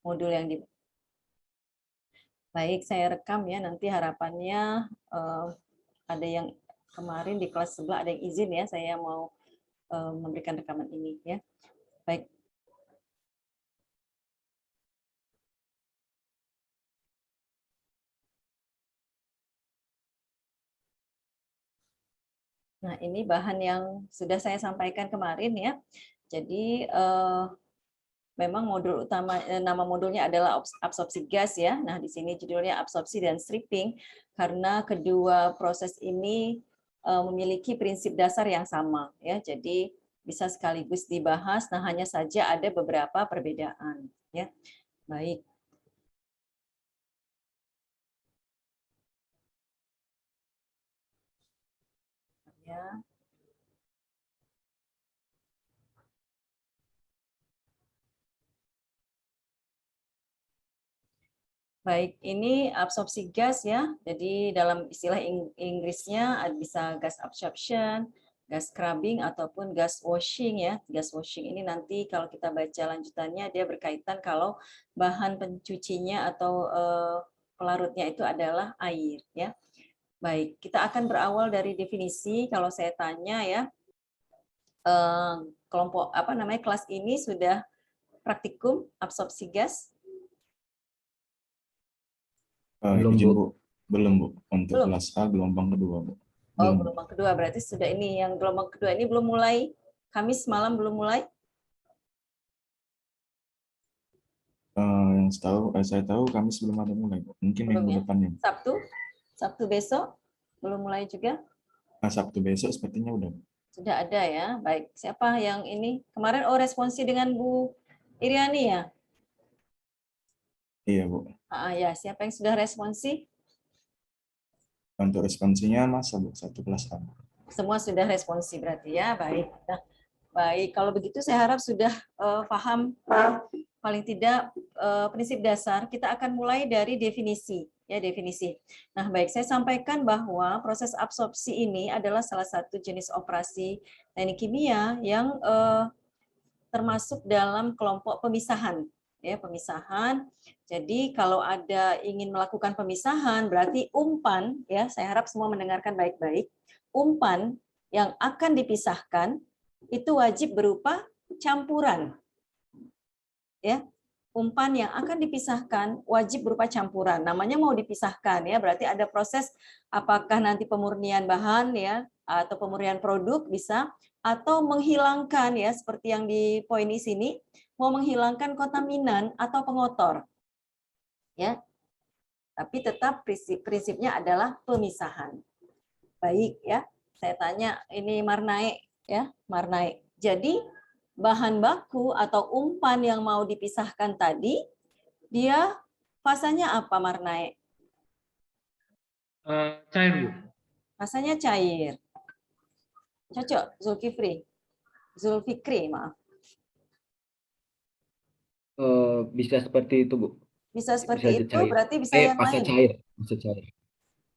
modul yang di. Baik, saya rekam ya, nanti harapannya ada yang kemarin di kelas sebelah ada yang izin ya, saya mau memberikan rekaman ini ya. Baik. Nah, ini bahan yang sudah saya sampaikan kemarin ya. Jadi memang modul utama, nama modulnya adalah absorpsi gas ya. Nah, di sini judulnya absorpsi dan stripping karena kedua proses ini memiliki prinsip dasar yang sama ya. Jadi bisa sekaligus dibahas. Nah, hanya saja ada beberapa perbedaan ya. Baik. Ya. Baik, ini absorpsi gas ya. Jadi dalam istilah Inggrisnya bisa gas absorption, gas scrubbing ataupun gas washing ya. Gas washing ini nanti kalau kita baca lanjutannya dia berkaitan kalau bahan pencucinya atau pelarutnya itu adalah air ya. Baik, kita akan berawal dari definisi. Kalau saya tanya ya, kelompok apa namanya kelas ini sudah praktikum absorpsi gas? Belum, Bu. Belum, Bu. Untuk Belum. kelas A gelombang kedua, Bu. Oh, gelombang kedua berarti sudah ini. Yang gelombang kedua ini belum mulai. Kamis malam belum mulai. Yang saya tahu Kamis belum ada mulai, Bu. Mungkin Belum minggu ya? depannya. Sabtu besok belum mulai juga. Nah, Sabtu besok sepertinya udah. Sudah ada ya. Baik. Siapa yang ini? Kemarin responsi dengan Bu Iriani ya? Iya, Bu. Ya, siapa yang sudah responsi? Untuk responsinya masa, Bu, satu kelas A. Semua sudah responsi berarti ya. Baik. Nah, baik, kalau begitu saya harap sudah paham paling tidak prinsip dasar. Kita akan mulai dari definisi ya, definisi. Nah, baik, saya sampaikan bahwa proses absorpsi ini adalah salah satu jenis operasi teknik kimia yang termasuk dalam kelompok pemisahan ya, pemisahan. Jadi kalau ada ingin melakukan pemisahan berarti umpan ya, saya harap semua mendengarkan baik-baik. Umpan yang akan dipisahkan itu wajib berupa campuran. Ya. Umpan yang akan dipisahkan wajib berupa campuran. Namanya mau dipisahkan ya, berarti ada proses apakah nanti pemurnian bahan ya atau pemurnian produk bisa, atau menghilangkan ya seperti yang di poin di sini, mau menghilangkan kontaminan atau pengotor. Ya. Tapi tetap prinsipnya adalah pemisahan. Baik ya. Saya tanya ini Marnae ya, Marnae. Jadi bahan baku atau umpan yang mau dipisahkan tadi, dia fasanya apa Marnae? Cair, Bu. Fasanya cair. Cocok, Zulfikri, maaf. Bisa seperti itu, Bu. Bisa seperti itu, cair. berarti bisa yang fase lain. Cair. Fase cair.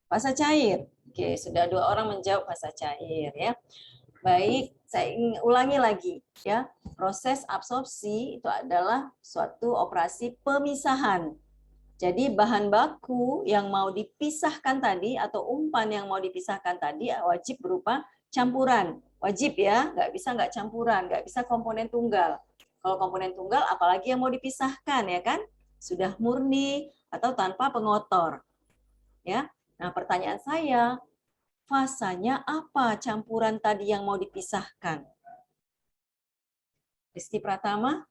Fase cair. Oke, sudah 2 orang menjawab fase cair ya. Baik, saya ingin ulangi lagi ya. Proses absorpsi itu adalah suatu operasi pemisahan. Jadi bahan baku yang mau dipisahkan tadi atau umpan yang mau dipisahkan tadi wajib berupa campuran. Wajib ya, nggak bisa nggak campuran, nggak bisa komponen tunggal. Kalau komponen tunggal apalagi yang mau dipisahkan ya kan? Sudah murni atau tanpa pengotor. Ya. Nah, pertanyaan saya, fasanya apa campuran tadi yang mau dipisahkan? Rizky Pratama?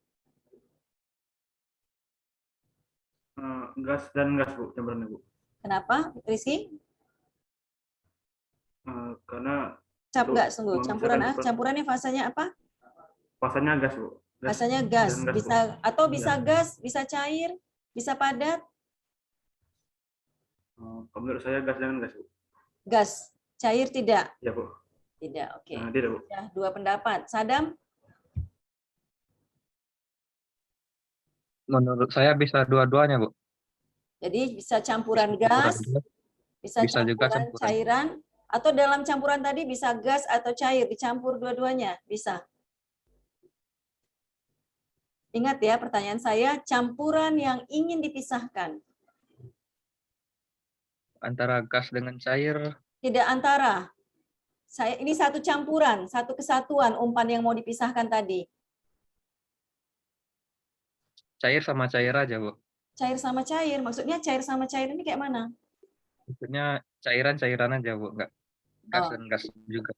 Gas dan gas, Bu, campurannya, Bu. Kenapa, Rizky? Karena campurannya fasanya apa? Fasanya gas, Bu. Fasanya gas, bisa Bu. Atau bisa ya. Gas, bisa cair, bisa padat? Menurut saya gas dengan gas, Bu. Gas, cair tidak? Ya, Bu. Tidak, oke. Tidak, Bu. Ya, 2 pendapat. Sadam? Menurut saya bisa dua-duanya, Bu. Jadi bisa campuran gas, bisa campuran cairan, atau dalam campuran tadi bisa gas atau cair, dicampur dua-duanya, bisa. Ingat ya pertanyaan saya, campuran yang ingin dipisahkan. Antara gas dengan cair, Tidak antara. Ini satu campuran, satu kesatuan umpan yang mau dipisahkan tadi. cair sama cair aja, Bu. Cair sama cair, maksudnya cair sama cair ini kayak mana? Maksudnya cairan-cairan aja, Bu. Enggak gas Oh. dan gas juga.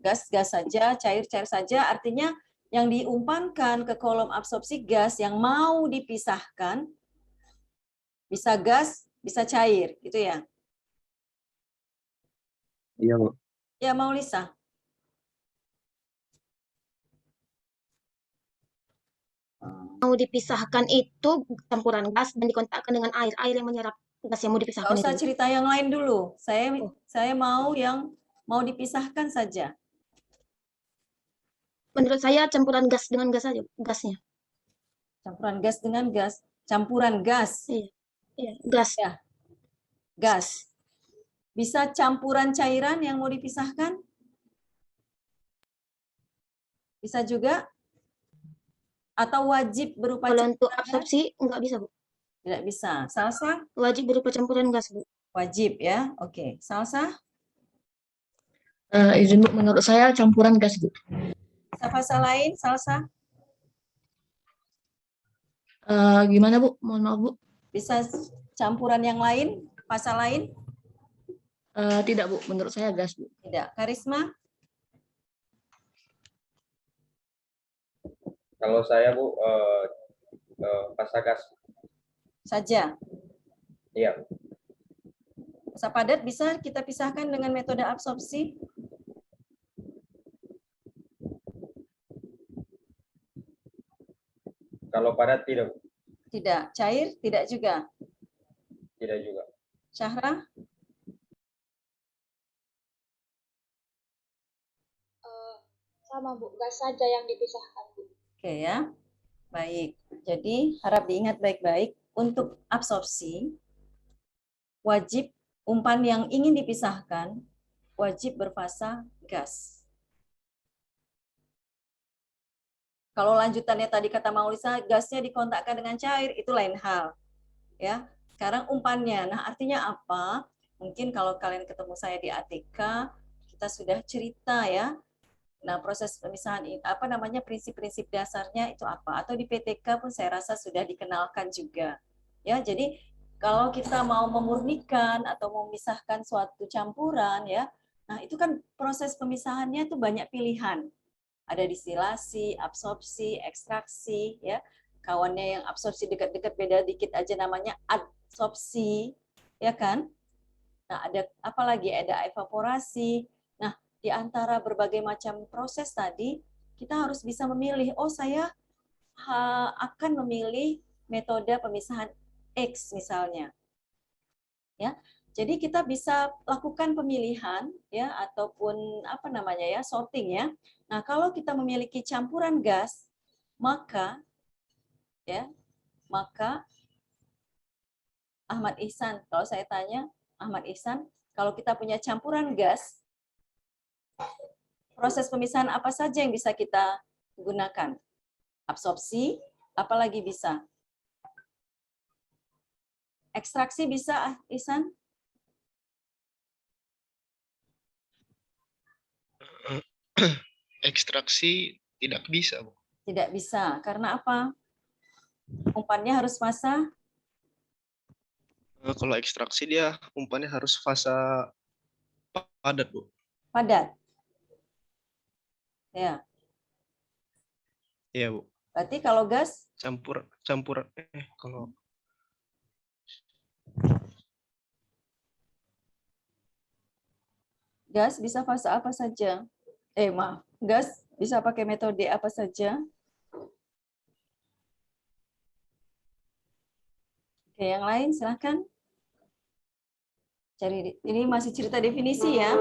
Gas saja, cair saja, artinya yang diumpankan ke kolom absorpsi gas yang mau dipisahkan bisa gas, bisa cair, gitu ya. Iya, Bu. Ya, mau Lisa. Mau dipisahkan itu campuran gas dan dikontakkan dengan air yang menyerap gas yang mau Nggak dipisahkan usah itu. cerita yang lain dulu. Oh. Saya mau yang mau dipisahkan saja. Menurut saya campuran gas dengan gas saja, gasnya. Campuran gas dengan gas. Campuran gas. Iya, gas. Ya. Gas. Bisa campuran cairan yang mau dipisahkan? Bisa juga? Atau wajib berupa Kalau untuk campuran gas? absorpsi nggak bisa, Bu. Tidak bisa. Salsa? Wajib berupa campuran gas, Bu. Wajib ya. Oke. Salsa? Izin Bu, menurut saya campuran gas Bu. Fasa lain? Salsa? Gimana Bu? Mohon maaf Bu. Bisa campuran yang lain? Fasa lain? Tidak Bu, menurut saya gas Bu. Tidak. Karisma? Kalau saya Bu, fasa gas. Saja. Iya. Fasa padat bisa kita pisahkan dengan metode absorpsi? Kalau padat tidak, Bu. Tidak. Cair? Tidak juga. Tidak juga. Syahra? Sama Bu, gas saja yang dipisahkan Bu. Oke ya. Baik. Jadi harap diingat baik-baik, untuk absorpsi wajib umpan yang ingin dipisahkan wajib berfasa gas. Kalau lanjutannya tadi kata Maulisa, gasnya dikontakkan dengan cair, itu lain hal. Ya. Sekarang umpannya. Nah, artinya apa? Mungkin kalau kalian ketemu saya di ATK, kita sudah cerita ya. Nah, proses pemisahan ini apa namanya, prinsip-prinsip dasarnya itu apa? Atau di PTK pun saya rasa sudah dikenalkan juga. Ya, jadi kalau kita mau memurnikan atau memisahkan suatu campuran ya, nah itu kan proses pemisahannya itu banyak pilihan. Ada distilasi, absorpsi, ekstraksi ya. Kawannya yang absorpsi dekat-dekat beda dikit aja namanya adsorpsi, ya kan? Nah, ada apa lagi? Ada evaporasi. Nah, di antara berbagai macam proses tadi, kita harus bisa memilih, oh saya akan memilih metode pemisahan X misalnya. Ya. Jadi kita bisa lakukan pemilihan ya ataupun apa namanya ya, sorting ya. Nah, kalau kita memiliki campuran gas, maka Ahmad Ihsan, kalau saya tanya Ahmad Ihsan, kalau kita punya campuran gas, proses pemisahan apa saja yang bisa kita gunakan? Absorpsi, apalagi bisa? Ekstraksi bisa, Ihsan? Ekstraksi tidak bisa, Bu. Tidak bisa. Karena apa? Umpannya harus fasa? Kalau ekstraksi dia umpannya harus fasa padat, Bu. Padat. Ya. Iya, Bu. Berarti kalau gas? Campuran. Kalau Gas bisa fase apa saja? Maaf. Gas bisa pakai metode apa saja? Oke, yang lain silahkan. Cari, ini masih cerita definisi ya.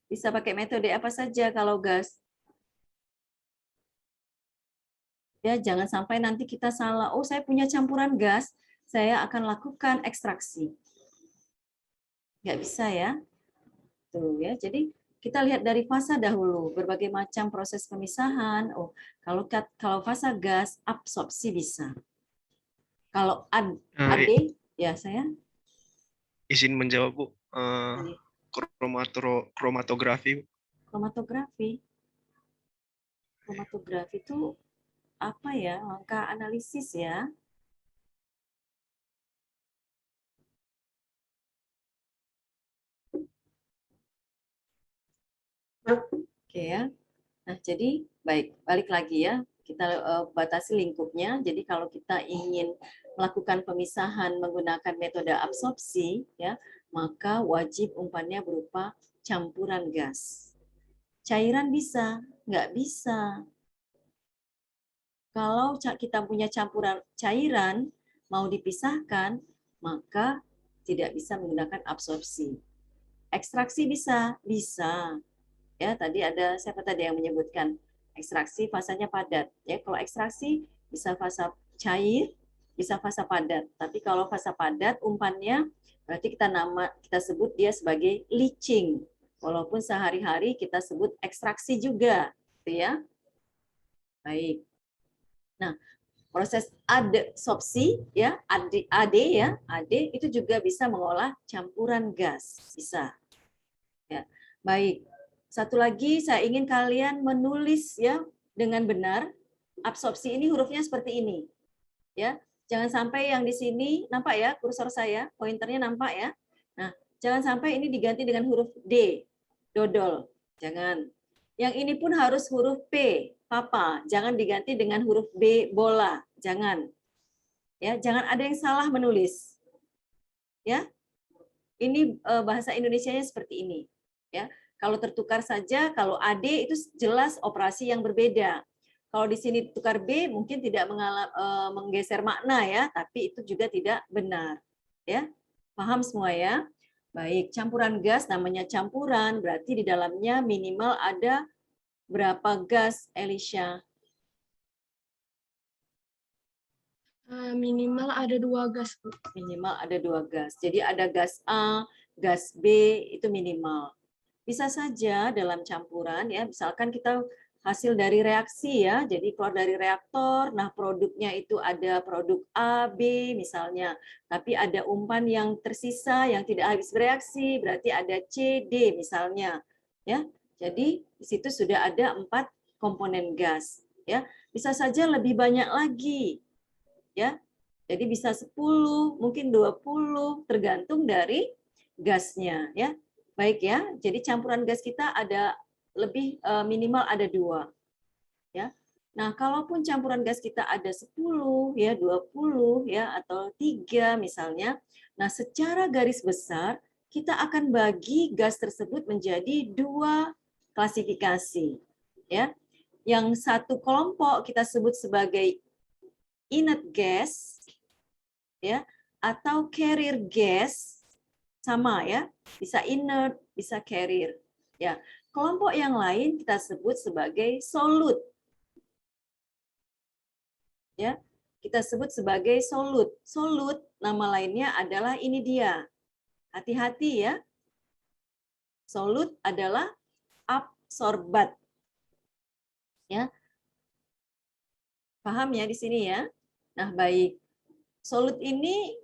Bisa pakai metode apa saja kalau gas? Ya, jangan sampai nanti kita salah. Oh, saya punya campuran gas, saya akan lakukan ekstraksi. Nggak bisa ya. Tuh ya, jadi kita lihat dari fasa dahulu, berbagai macam proses pemisahan. Oh, kalau fasa gas, absorpsi bisa. Kalau AD, ya saya Izin menjawab, Bu. Boleh. Kromatografi. Kromatografi. Kromatografi itu apa ya? Langkah analisis ya. Oke ya. Nah, jadi baik, balik lagi ya. Kita batasi lingkupnya. Jadi kalau kita ingin melakukan pemisahan menggunakan metode absorpsi, ya, maka wajib umpannya berupa campuran gas. Cairan bisa, nggak bisa. Kalau kita punya campuran cairan mau dipisahkan, maka tidak bisa menggunakan absorpsi. Ekstraksi bisa, bisa. Ya, tadi ada siapa tadi yang menyebutkan ekstraksi fasanya padat. Ya, kalau ekstraksi bisa fasa cair, bisa fasa padat. Tapi kalau fasa padat umpannya berarti kita sebut dia sebagai leaching. Walaupun sehari-hari kita sebut ekstraksi juga, gitu ya. Baik. Nah, proses adsorpsi ya, AD ya, AD itu juga bisa mengolah campuran gas, bisa. Ya. Baik. Satu lagi saya ingin kalian menulis ya dengan benar. Absorpsi ini hurufnya seperti ini. Ya. Jangan sampai yang di sini nampak ya kursor saya, pointernya nampak ya. Nah, jangan sampai ini diganti dengan huruf D, dodol. Jangan. Yang ini pun harus huruf P, papa. Jangan diganti dengan huruf B, bola. Jangan. Ya, jangan ada yang salah menulis. Ya. Ini bahasa Indonesianya seperti ini. Ya. Kalau tertukar saja, kalau AD itu jelas operasi yang berbeda. Kalau di sini tukar B mungkin tidak menggeser makna ya, tapi itu juga tidak benar. Ya, paham semua ya? Baik, campuran gas namanya campuran, berarti di dalamnya minimal ada berapa gas, Elisha? Minimal ada 2 gas, Bu. Minimal ada 2 gas. Jadi ada gas A, gas B itu minimal. Bisa saja dalam campuran ya, misalkan kita hasil dari reaksi ya, jadi keluar dari reaktor, nah produknya itu ada produk A, B misalnya, tapi ada umpan yang tersisa yang tidak habis bereaksi, berarti ada C, D misalnya, ya. Jadi di situ sudah ada 4 komponen gas, ya. Bisa saja lebih banyak lagi, ya. Jadi bisa 10, mungkin 20, tergantung dari gasnya, ya. Baik ya, jadi campuran gas kita ada lebih minimal ada 2. Ya. Nah, kalaupun campuran gas kita ada 10 ya, 20 ya atau 3 misalnya. Nah, secara garis besar kita akan bagi gas tersebut menjadi 2 klasifikasi. Ya. Yang satu kelompok kita sebut sebagai inert gas ya atau carrier gas. Sama ya, bisa inert, bisa carrier. Ya, kelompok yang lain kita sebut sebagai solute. Ya, kita sebut sebagai solute. Solute nama lainnya adalah ini dia. Hati-hati ya. Solute adalah absorbat. Ya. Paham ya di sini ya? Nah, baik. Solute ini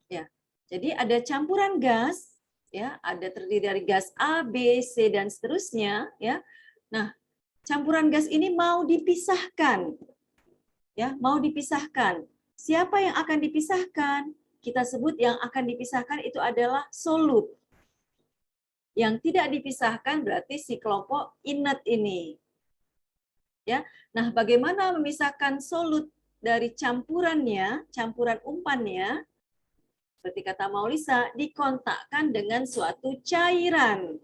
ya. Jadi ada campuran gas, ya, ada terdiri dari gas A, B, C dan seterusnya, ya. Nah, campuran gas ini mau dipisahkan, ya, mau dipisahkan. Siapa yang akan dipisahkan? Kita sebut yang akan dipisahkan itu adalah solute. Yang tidak dipisahkan berarti si kelompok inert ini, ya. Nah, bagaimana memisahkan solute dari campurannya, campuran umpannya? Seperti kata Maulisa, dikontakkan dengan suatu cairan.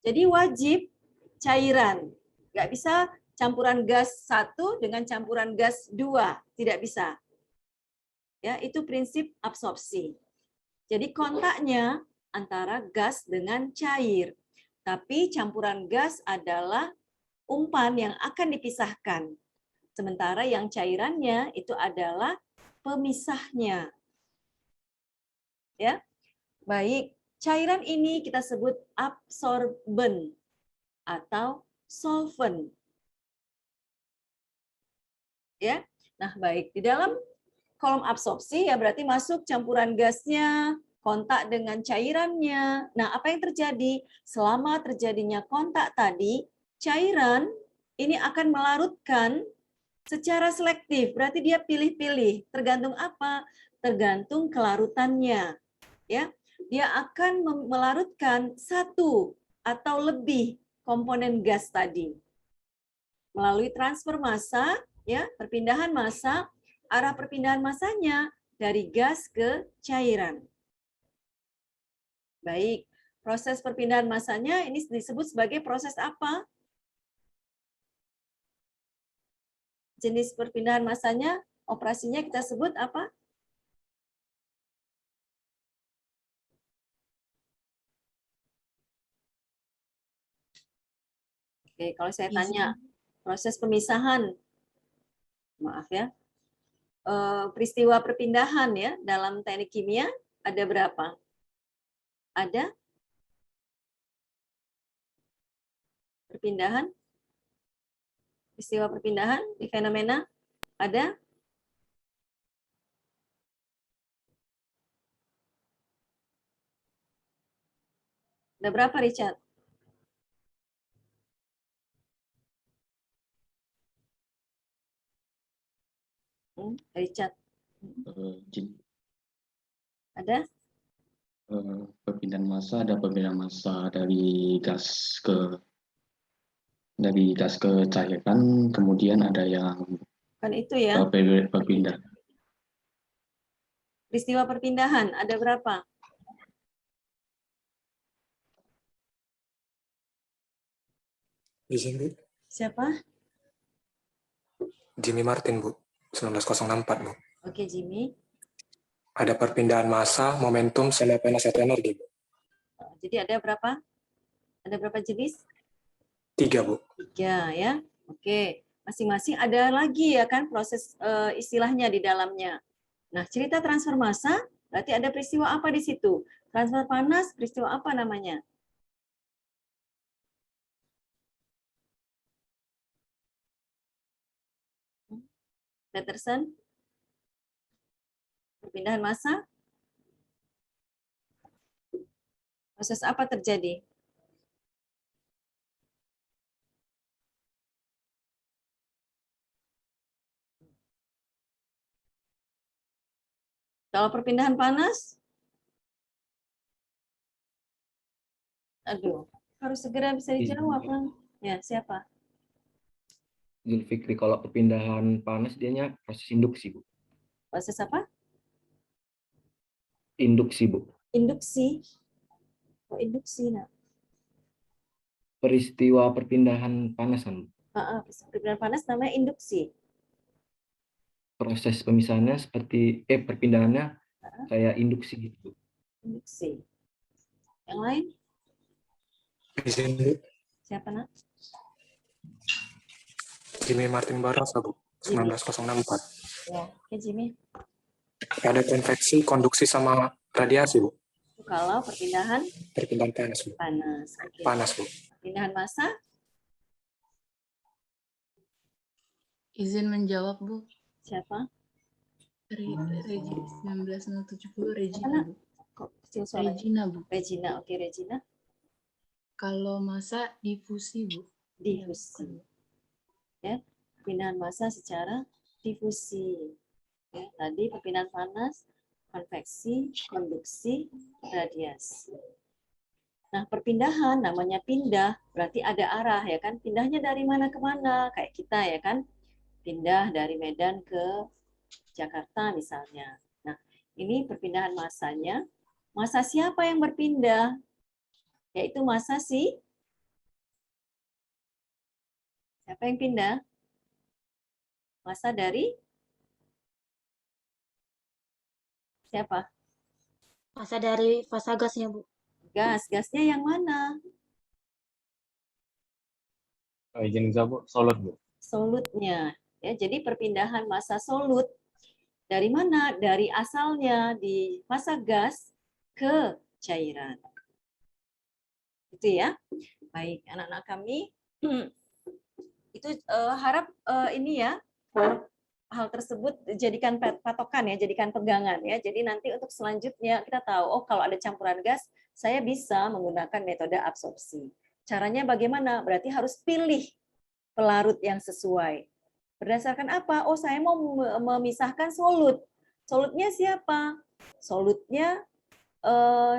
Jadi wajib cairan. Nggak bisa campuran gas 1 dengan campuran gas 2. Tidak bisa. Ya, itu prinsip absorpsi. Jadi kontaknya antara gas dengan cair. Tapi campuran gas adalah umpan yang akan dipisahkan. Sementara yang cairannya itu adalah pemisahnya. Ya. Baik, cairan ini kita sebut absorben atau solvent. Ya. Nah, baik, di dalam kolom absorpsi ya berarti masuk campuran gasnya, kontak dengan cairannya. Nah, apa yang terjadi? Selama terjadinya kontak tadi, cairan ini akan melarutkan secara selektif. Berarti dia pilih-pilih. Tergantung apa? Tergantung kelarutannya. Ya, dia akan melarutkan satu atau lebih komponen gas tadi. Melalui transfer massa, ya, perpindahan massa, arah perpindahan massanya dari gas ke cairan. Baik, proses perpindahan massanya ini disebut sebagai proses apa? Jenis perpindahan massanya, operasinya kita sebut apa? Oke, kalau saya tanya, proses pemisahan, maaf ya, peristiwa perpindahan ya dalam teknik kimia ada berapa? Ada perpindahan? Peristiwa perpindahan di fenomena ada? Ada berapa, Richard? Richard. Ada? Perpindahan massa, ada perpindahan massa dari gas ke cairan, kemudian ada yang Kan itu ya. Perpindah. Peristiwa perpindahan ada berapa? Izin, Bu. Siapa? Jimmy Martin, Bu. 19064, Bu. Oke, Jimmy. Ada perpindahan massa, momentum, sama penasihat energi, Bu. Jadi ada berapa? Ada berapa jenis? 3, Bu. 3 ya. Oke. Masing-masing ada lagi ya kan proses istilahnya di dalamnya. Nah, cerita transfer massa berarti ada peristiwa apa di situ? Transfer panas, peristiwa apa namanya? Peterson? Perpindahan massa? Proses apa terjadi? Kalau perpindahan panas? Aduh, harus segera bisa dijawab, Bang. Ya, siapa? Zulfikri, kalau perpindahan panas dianya proses induksi, Bu. Proses apa? Induksi, Bu. Induksi. Oh, induksi, nah. Peristiwa perpindahan panas kan, Bu. Perpindahan panas namanya induksi. Proses pemisahannya seperti perpindahannya kayak induksi gitu, Bu. Induksi. Yang lain? Izin, Bu. Siapa, nak? Jimmy Martin Barroso, Bu. 19064. Ya, oke, Jimmy. Ada konveksi, konduksi, sama radiasi, Bu. Kalau perpindahan panas, Bu. Panas. Oke. Panas, Bu. Perpindahan massa? Izin menjawab, Bu. Siapa? Regi 1970 Regina, Bu. Kok kecil suaranya? Regina, Bu. Regina, oke, Regina. Kalau massa difusi, Bu. Difusi. Ya, perpindahan massa secara difusi. Ya, tadi perpindahan panas, konveksi, konduksi, radiasi. Nah, perpindahan namanya pindah, berarti ada arah ya kan? Pindahnya dari mana ke mana? Kayak kita ya kan? Pindah dari Medan ke Jakarta misalnya. Nah, ini perpindahan massanya. Massa siapa yang berpindah? Yaitu massa si siapa yang pindah? Massa dari siapa? Massa dari fasa gasnya, Bu. Gasnya yang mana? Izin Bu, solut, Bu. Solutnya. Ya, jadi perpindahan massa solut dari mana? Dari asalnya di fasa gas ke cairan. Itu ya. Baik, anak-anak kami, itu harap ini ya, hal tersebut jadikan patokan ya, jadikan pegangan ya. Jadi nanti untuk selanjutnya kita tahu, oh kalau ada campuran gas, saya bisa menggunakan metode absorpsi. Caranya bagaimana? Berarti harus pilih pelarut yang sesuai. Berdasarkan apa? Oh saya mau memisahkan solut. Solutnya siapa? Solutnya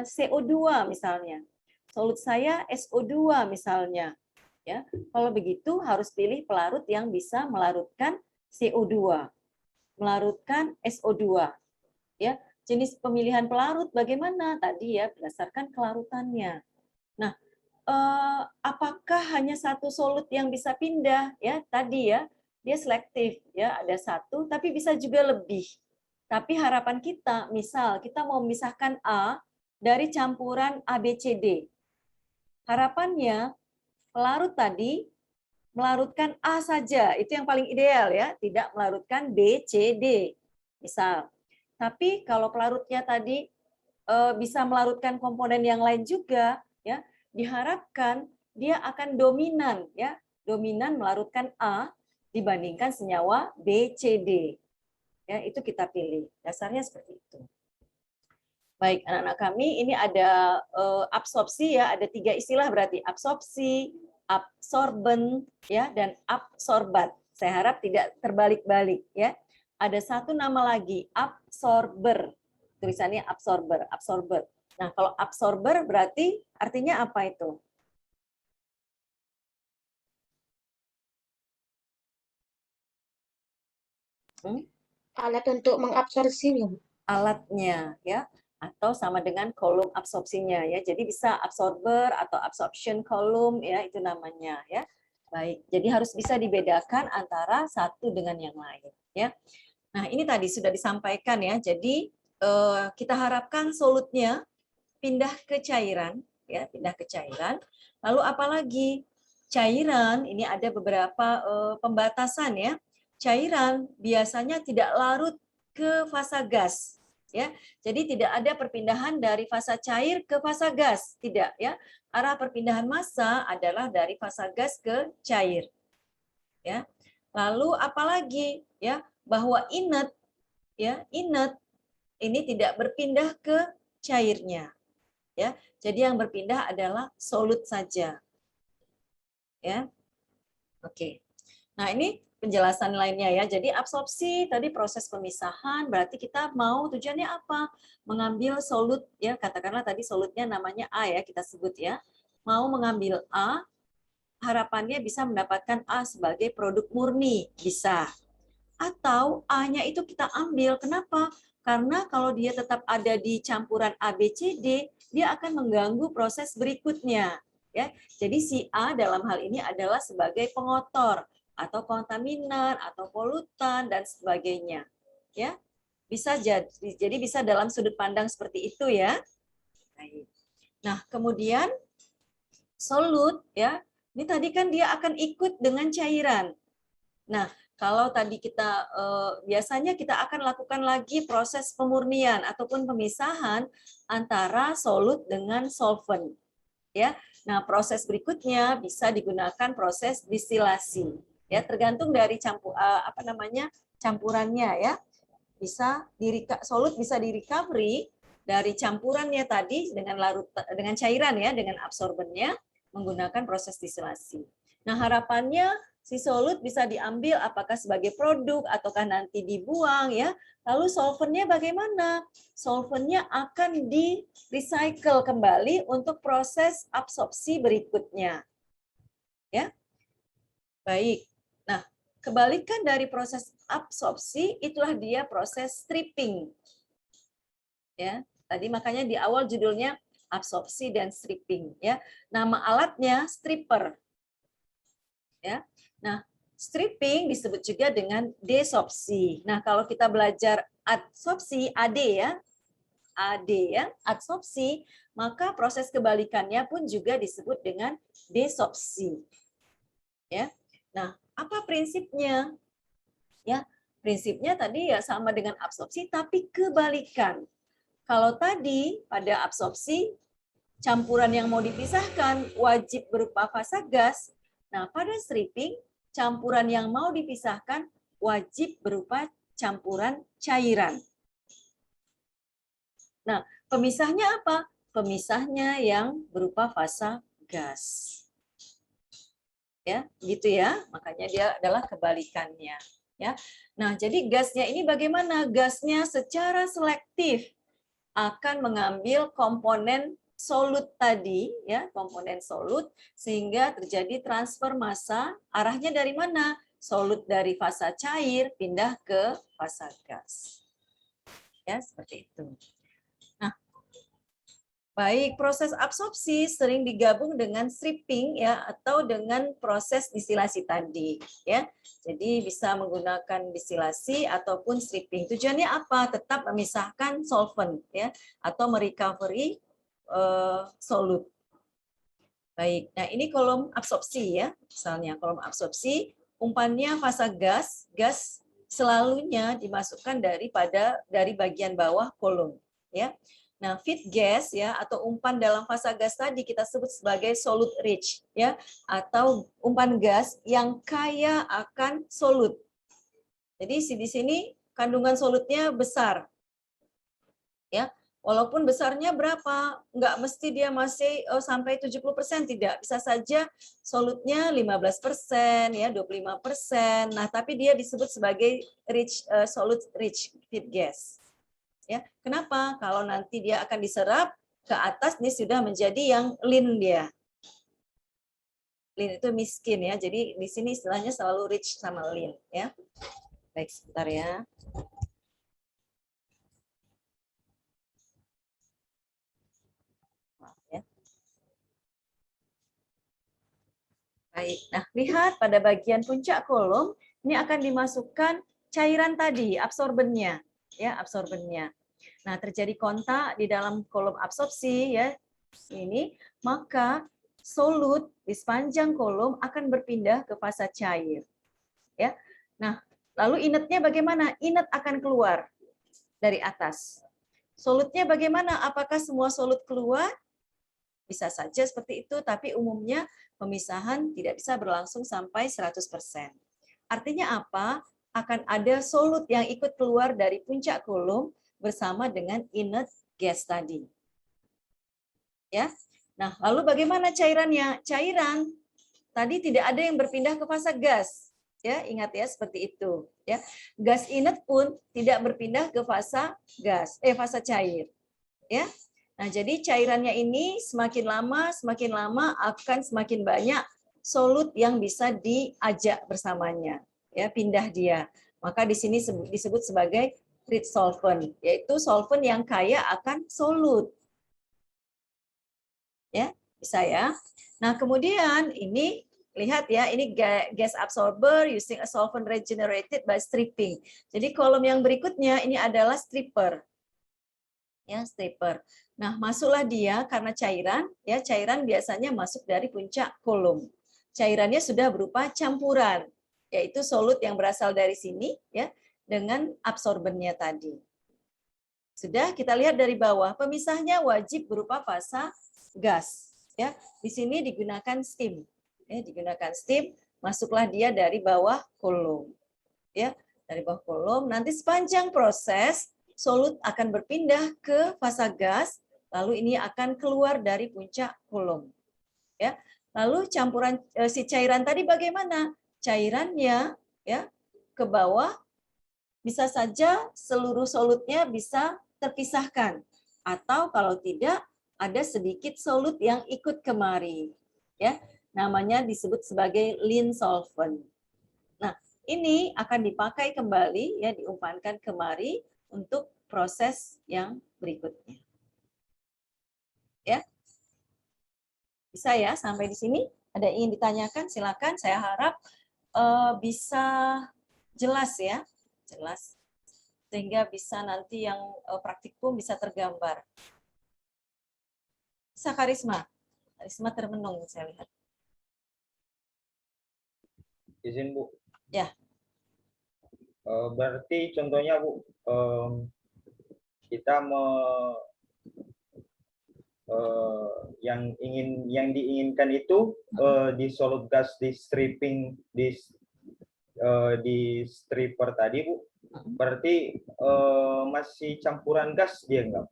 CO2 misalnya. Solut saya SO2 misalnya. Ya, kalau begitu harus pilih pelarut yang bisa melarutkan CO2, melarutkan SO2. Ya, jenis pemilihan pelarut bagaimana tadi ya berdasarkan kelarutannya. Nah, apakah hanya satu solut yang bisa pindah ya tadi ya dia selektif ya ada satu tapi bisa juga lebih. Tapi harapan kita misal kita mau memisahkan A dari campuran ABCD. Harapannya pelarut tadi melarutkan A saja, itu yang paling ideal ya, tidak melarutkan B, C, D, misal. Tapi kalau pelarutnya tadi bisa melarutkan komponen yang lain juga, ya, diharapkan dia akan dominan, ya, dominan melarutkan A dibandingkan senyawa B, C, D. Ya, itu kita pilih. Dasarnya seperti itu. Baik, anak-anak kami, ini ada absorpsi ya, ada 3 istilah berarti absorpsi, absorben ya dan absorbat. Saya harap tidak terbalik-balik ya. Ada satu nama lagi absorber. Tulisannya absorber, absorber. Nah, kalau absorber berarti artinya apa itu? Alat untuk mengabsorpsi ya, Bu. Alatnya ya, atau sama dengan kolom absorpsinya ya. Jadi bisa absorber atau absorption column ya, itu namanya ya. Baik, jadi harus bisa dibedakan antara satu dengan yang lain ya. Nah, ini tadi sudah disampaikan ya. Jadi kita harapkan solutnya pindah ke cairan ya, pindah ke cairan. Lalu apalagi cairan ini ada beberapa pembatasan ya. Cairan biasanya tidak larut ke fasa gas ya. Jadi tidak ada perpindahan dari fasa cair ke fasa gas, tidak ya. Arah perpindahan massa adalah dari fasa gas ke cair. Ya. Lalu apalagi ya, bahwa inert ya, inert ini tidak berpindah ke cairnya. Ya. Jadi yang berpindah adalah solut saja. Ya. Oke. Nah, ini penjelasan lainnya ya. Jadi absorpsi tadi proses pemisahan, berarti kita mau tujuannya apa? Mengambil solut ya, katakanlah tadi solutnya namanya A ya, kita sebut ya. Mau mengambil A, harapannya bisa mendapatkan A sebagai produk murni, bisa. Atau A-nya itu kita ambil, kenapa? Karena kalau dia tetap ada di campuran A, B, C, D, dia akan mengganggu proses berikutnya. Ya. Jadi si A dalam hal ini adalah sebagai pengotor, atau kontaminan atau polutan dan sebagainya ya, bisa jadi bisa dalam sudut pandang seperti itu ya. Nah kemudian solut ya, ini tadi kan dia akan ikut dengan cairan. Nah kalau tadi kita biasanya kita akan lakukan lagi proses pemurnian ataupun pemisahan antara solut dengan solvent ya. Nah proses berikutnya bisa digunakan proses distilasi. Ya, tergantung dari campurannya ya. Bisa solut bisa di recovery dari campurannya tadi dengan cairan ya, dengan absorbennya menggunakan proses distilasi. Nah, harapannya si solut bisa diambil apakah sebagai produk ataukah nanti dibuang ya. Lalu solventnya bagaimana? Solventnya akan di-recycle kembali untuk proses absorpsi berikutnya. Ya. Baik. Nah, kebalikan dari proses absorpsi itulah dia proses stripping. Ya, tadi makanya di awal judulnya absorpsi dan stripping ya. Nama alatnya stripper. Ya. Nah, stripping disebut juga dengan desorpsi. Nah, kalau kita belajar adsorpsi AD ya. AD ya, adsorpsi, maka proses kebalikannya pun juga disebut dengan desorpsi. Ya. Nah, apa prinsipnya? Ya, prinsipnya tadi ya sama dengan absorpsi tapi kebalikan. Kalau tadi pada absorpsi, campuran yang mau dipisahkan wajib berupa fasa gas. Nah, pada stripping, campuran yang mau dipisahkan wajib berupa campuran cairan. Nah, pemisahnya apa? Pemisahnya yang berupa fasa gas. Ya, gitu ya. Makanya dia adalah kebalikannya, ya. Nah, jadi gasnya ini bagaimana? Gasnya secara selektif akan mengambil komponen solut tadi, ya, komponen solut, sehingga terjadi transfer massa. Arahnya dari mana? Solut dari fasa cair pindah ke fasa gas. Ya, seperti itu. Nah, baik, proses absorpsi sering digabung dengan stripping, ya, atau dengan proses distilasi tadi, ya. Jadi bisa menggunakan distilasi ataupun stripping. Tujuannya apa? Tetap memisahkan solvent, ya, atau merecovery solut. Baik, nah ini kolom absorpsi, ya. Misalnya kolom absorpsi, umpannya fasa gas, gas selalunya dimasukkan dari bagian bawah kolom, ya. Nah, feed gas, ya, atau umpan dalam fasa gas tadi kita sebut sebagai solute rich, ya, atau umpan gas yang kaya akan solut. Jadi di sini kandungan solutnya besar, ya. Walaupun besarnya berapa, nggak mesti dia masih sampai 70%, tidak. Bisa saja solutnya 15%, ya, 25%. Nah, tapi dia disebut sebagai rich, solute rich feed gas. Ya, kenapa? Kalau nanti dia akan diserap ke atas, ini sudah menjadi yang lean dia. Lean itu miskin, ya. Jadi di sini istilahnya selalu rich sama lean, ya. Baik, sebentar ya. Baik, nah lihat pada bagian puncak kolom, ini akan dimasukkan cairan tadi, absorbennya, ya, absorbennya. Nah, terjadi kontak di dalam kolom absorpsi, ya, ini, maka solut di sepanjang kolom akan berpindah ke fasa cair, ya. Nah, lalu inletnya bagaimana? Inlet akan keluar dari atas. Solutnya bagaimana? Apakah semua solut keluar? Bisa saja seperti itu, tapi umumnya pemisahan tidak bisa berlangsung sampai 100%. Artinya apa? Akan ada solut yang ikut keluar dari puncak kolom bersama dengan inlet gas tadi. Ya. Nah, lalu bagaimana cairannya? Cairan tadi tidak ada yang berpindah ke fasa gas. Ya, ingat ya, seperti itu, ya. Gas inlet pun tidak berpindah ke fasa fasa cair. Ya. Nah, jadi cairannya ini semakin lama akan semakin banyak solut yang bisa diajak bersamanya, ya, pindah dia. Maka di sini disebut sebagai rich solvent, yaitu solvent yang kaya akan solut. Ya, bisa ya. Nah, kemudian ini lihat ya, ini gas absorber using a solvent regenerated by stripping. Jadi kolom yang berikutnya ini adalah stripper. Ya, stripper. Nah, masuklah dia karena cairan, ya, cairan biasanya masuk dari puncak kolom. Cairannya sudah berupa campuran, yaitu solut yang berasal dari sini, ya, dengan absorbennya tadi. Sudah kita lihat dari bawah, pemisahnya wajib berupa fasa gas, ya. Di sini digunakan steam. Ya, digunakan steam, masuklah dia dari bawah kolom. Ya, dari bawah kolom. Nanti sepanjang proses solut akan berpindah ke fasa gas, lalu ini akan keluar dari puncak kolom. Ya. Lalu campuran si cairan tadi bagaimana? Cairannya, ya, ke bawah, bisa saja seluruh solutnya bisa terpisahkan, atau kalau tidak ada sedikit solut yang ikut kemari, ya, namanya disebut sebagai lean solvent. Nah, ini akan dipakai kembali, ya, diumpankan kemari untuk proses yang berikutnya. Ya, bisa ya sampai di sini? Ada yang ingin ditanyakan? Silakan. Saya harap bisa jelas ya, jelas, sehingga bisa nanti yang praktikum bisa tergambar. Bisa Karisma, Karisma termenung saya lihat. Izin Bu. Ya. Berarti contohnya Bu, kita yang diinginkan itu disolut gas di stripping di stripper tadi, Bu. Berarti masih campuran gas dia enggak?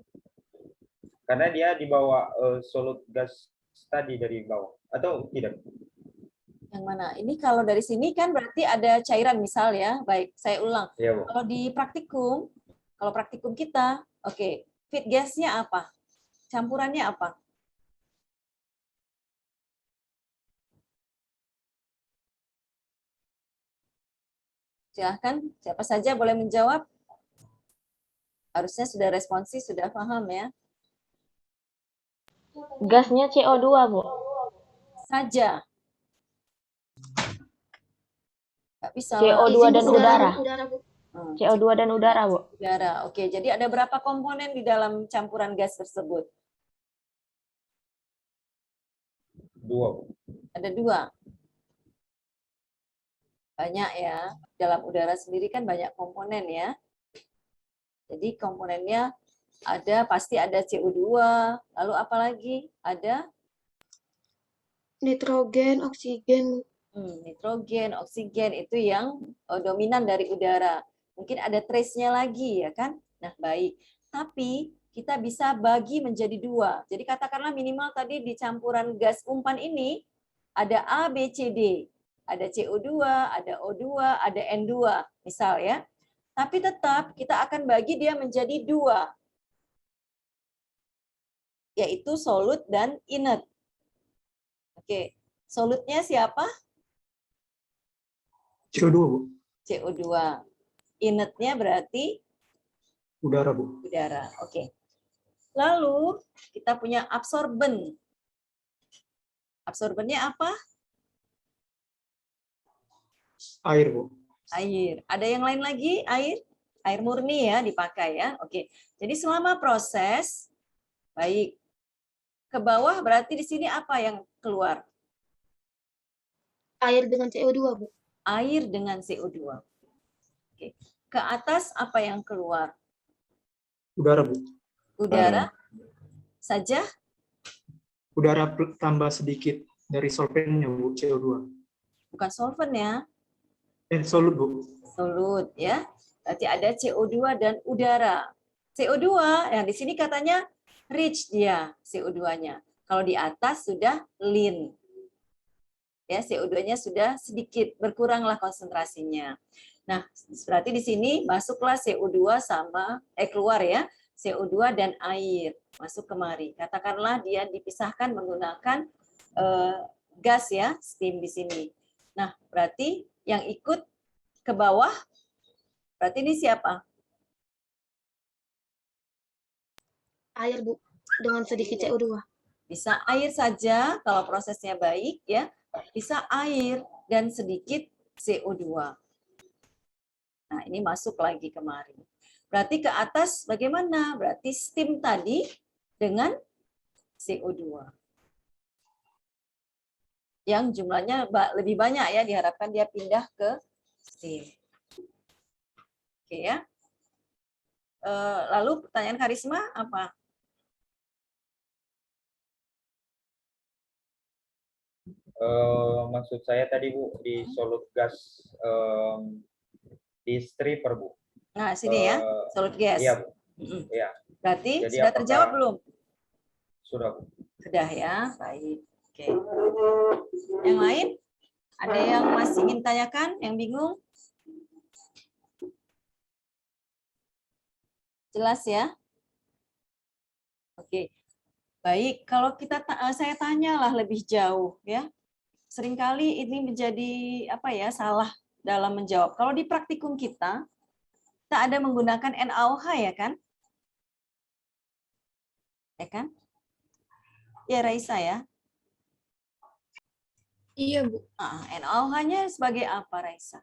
Karena dia dibawa solut gas tadi dari bawah, atau tidak? Yang mana? Ini kalau dari sini kan berarti ada cairan misal ya. Baik, saya ulang. Iya, Bu. Kalau di praktikum, kalau praktikum kita, oke, feed gasnya apa? Campurannya apa? Silahkan, siapa saja boleh menjawab. Harusnya sudah responsif, sudah paham ya. Gasnya CO2, Bu. Saja. Nggak bisa. CO2 dan udara. CO2 dan udara, Bu. Udara. Oke, jadi ada berapa komponen di dalam campuran gas tersebut? 2, Bu. Ada 2. Banyak ya. Dalam udara sendiri kan banyak komponen ya. Jadi komponennya pasti ada CO2, lalu apa lagi? Ada Nitrogen, oksigen. nitrogen, oksigen itu yang dominan dari udara. Mungkin ada trace-nya lagi ya kan? Nah, baik. Tapi kita bisa bagi menjadi 2. Jadi katakanlah minimal tadi di campuran gas umpan ini ada A, B, C, D. Ada CO2, ada O2, ada N2, misal ya. Tapi tetap kita akan bagi dia menjadi 2. Yaitu solut dan inert. Oke, solutnya siapa? CO2, Bu. CO2. Inertnya berarti? Udara, Bu. Udara, oke. Lalu kita punya absorben. Absorbennya apa? Air, Bu. Air. Ada yang lain lagi? Air? Air murni ya dipakai ya. Oke. Jadi selama proses, baik. Ke bawah berarti di sini apa yang keluar? Air dengan CO2, Bu. Air dengan CO2. Oke. Ke atas apa yang keluar? Udara, Bu. Udara saja? Udara tambah sedikit dari solvennya, Bu, CO2. Bukan solvent ya. Solut, Bu. Solut ya. Berarti ada CO2 dan udara. CO2 yang di sini katanya rich dia CO2-nya. Kalau di atas sudah lean. Ya, CO2-nya sudah sedikit berkuranglah konsentrasinya. Nah, berarti di sini masuklah CO2 sama keluar ya. CO2 dan air masuk kemari. Katakanlah dia dipisahkan menggunakan gas ya, steam di sini. Nah, berarti yang ikut ke bawah, berarti ini siapa? Air, Bu, dengan sedikit CO2. Bisa air saja kalau prosesnya baik ya. Bisa air dan sedikit CO2. Nah, ini masuk lagi kemari. Berarti ke atas bagaimana? Berarti steam tadi dengan CO2. Yang jumlahnya lebih banyak ya, diharapkan dia pindah ke steam. Oke ya. Lalu pertanyaan Karisma apa? Maksud saya tadi, Bu, di solut gas di stripper, Bu. Nah, sini ya, solut gas. Iya, Bu. Iya. Berarti Jadi sudah terjawab belum? Sudah, Bu. Sudah ya, baik. Oke. Yang lain? Ada yang masih ingin tanyakan, yang bingung? Jelas ya? Oke. Baik, kalau saya tanyalah lebih jauh ya. Seringkali ini menjadi salah dalam menjawab. Kalau di praktikum kita ada menggunakan NaOH ya kan? Ya kan? Ya Raisa ya? Iya, Bu. NaOH-nya sebagai apa Raisa?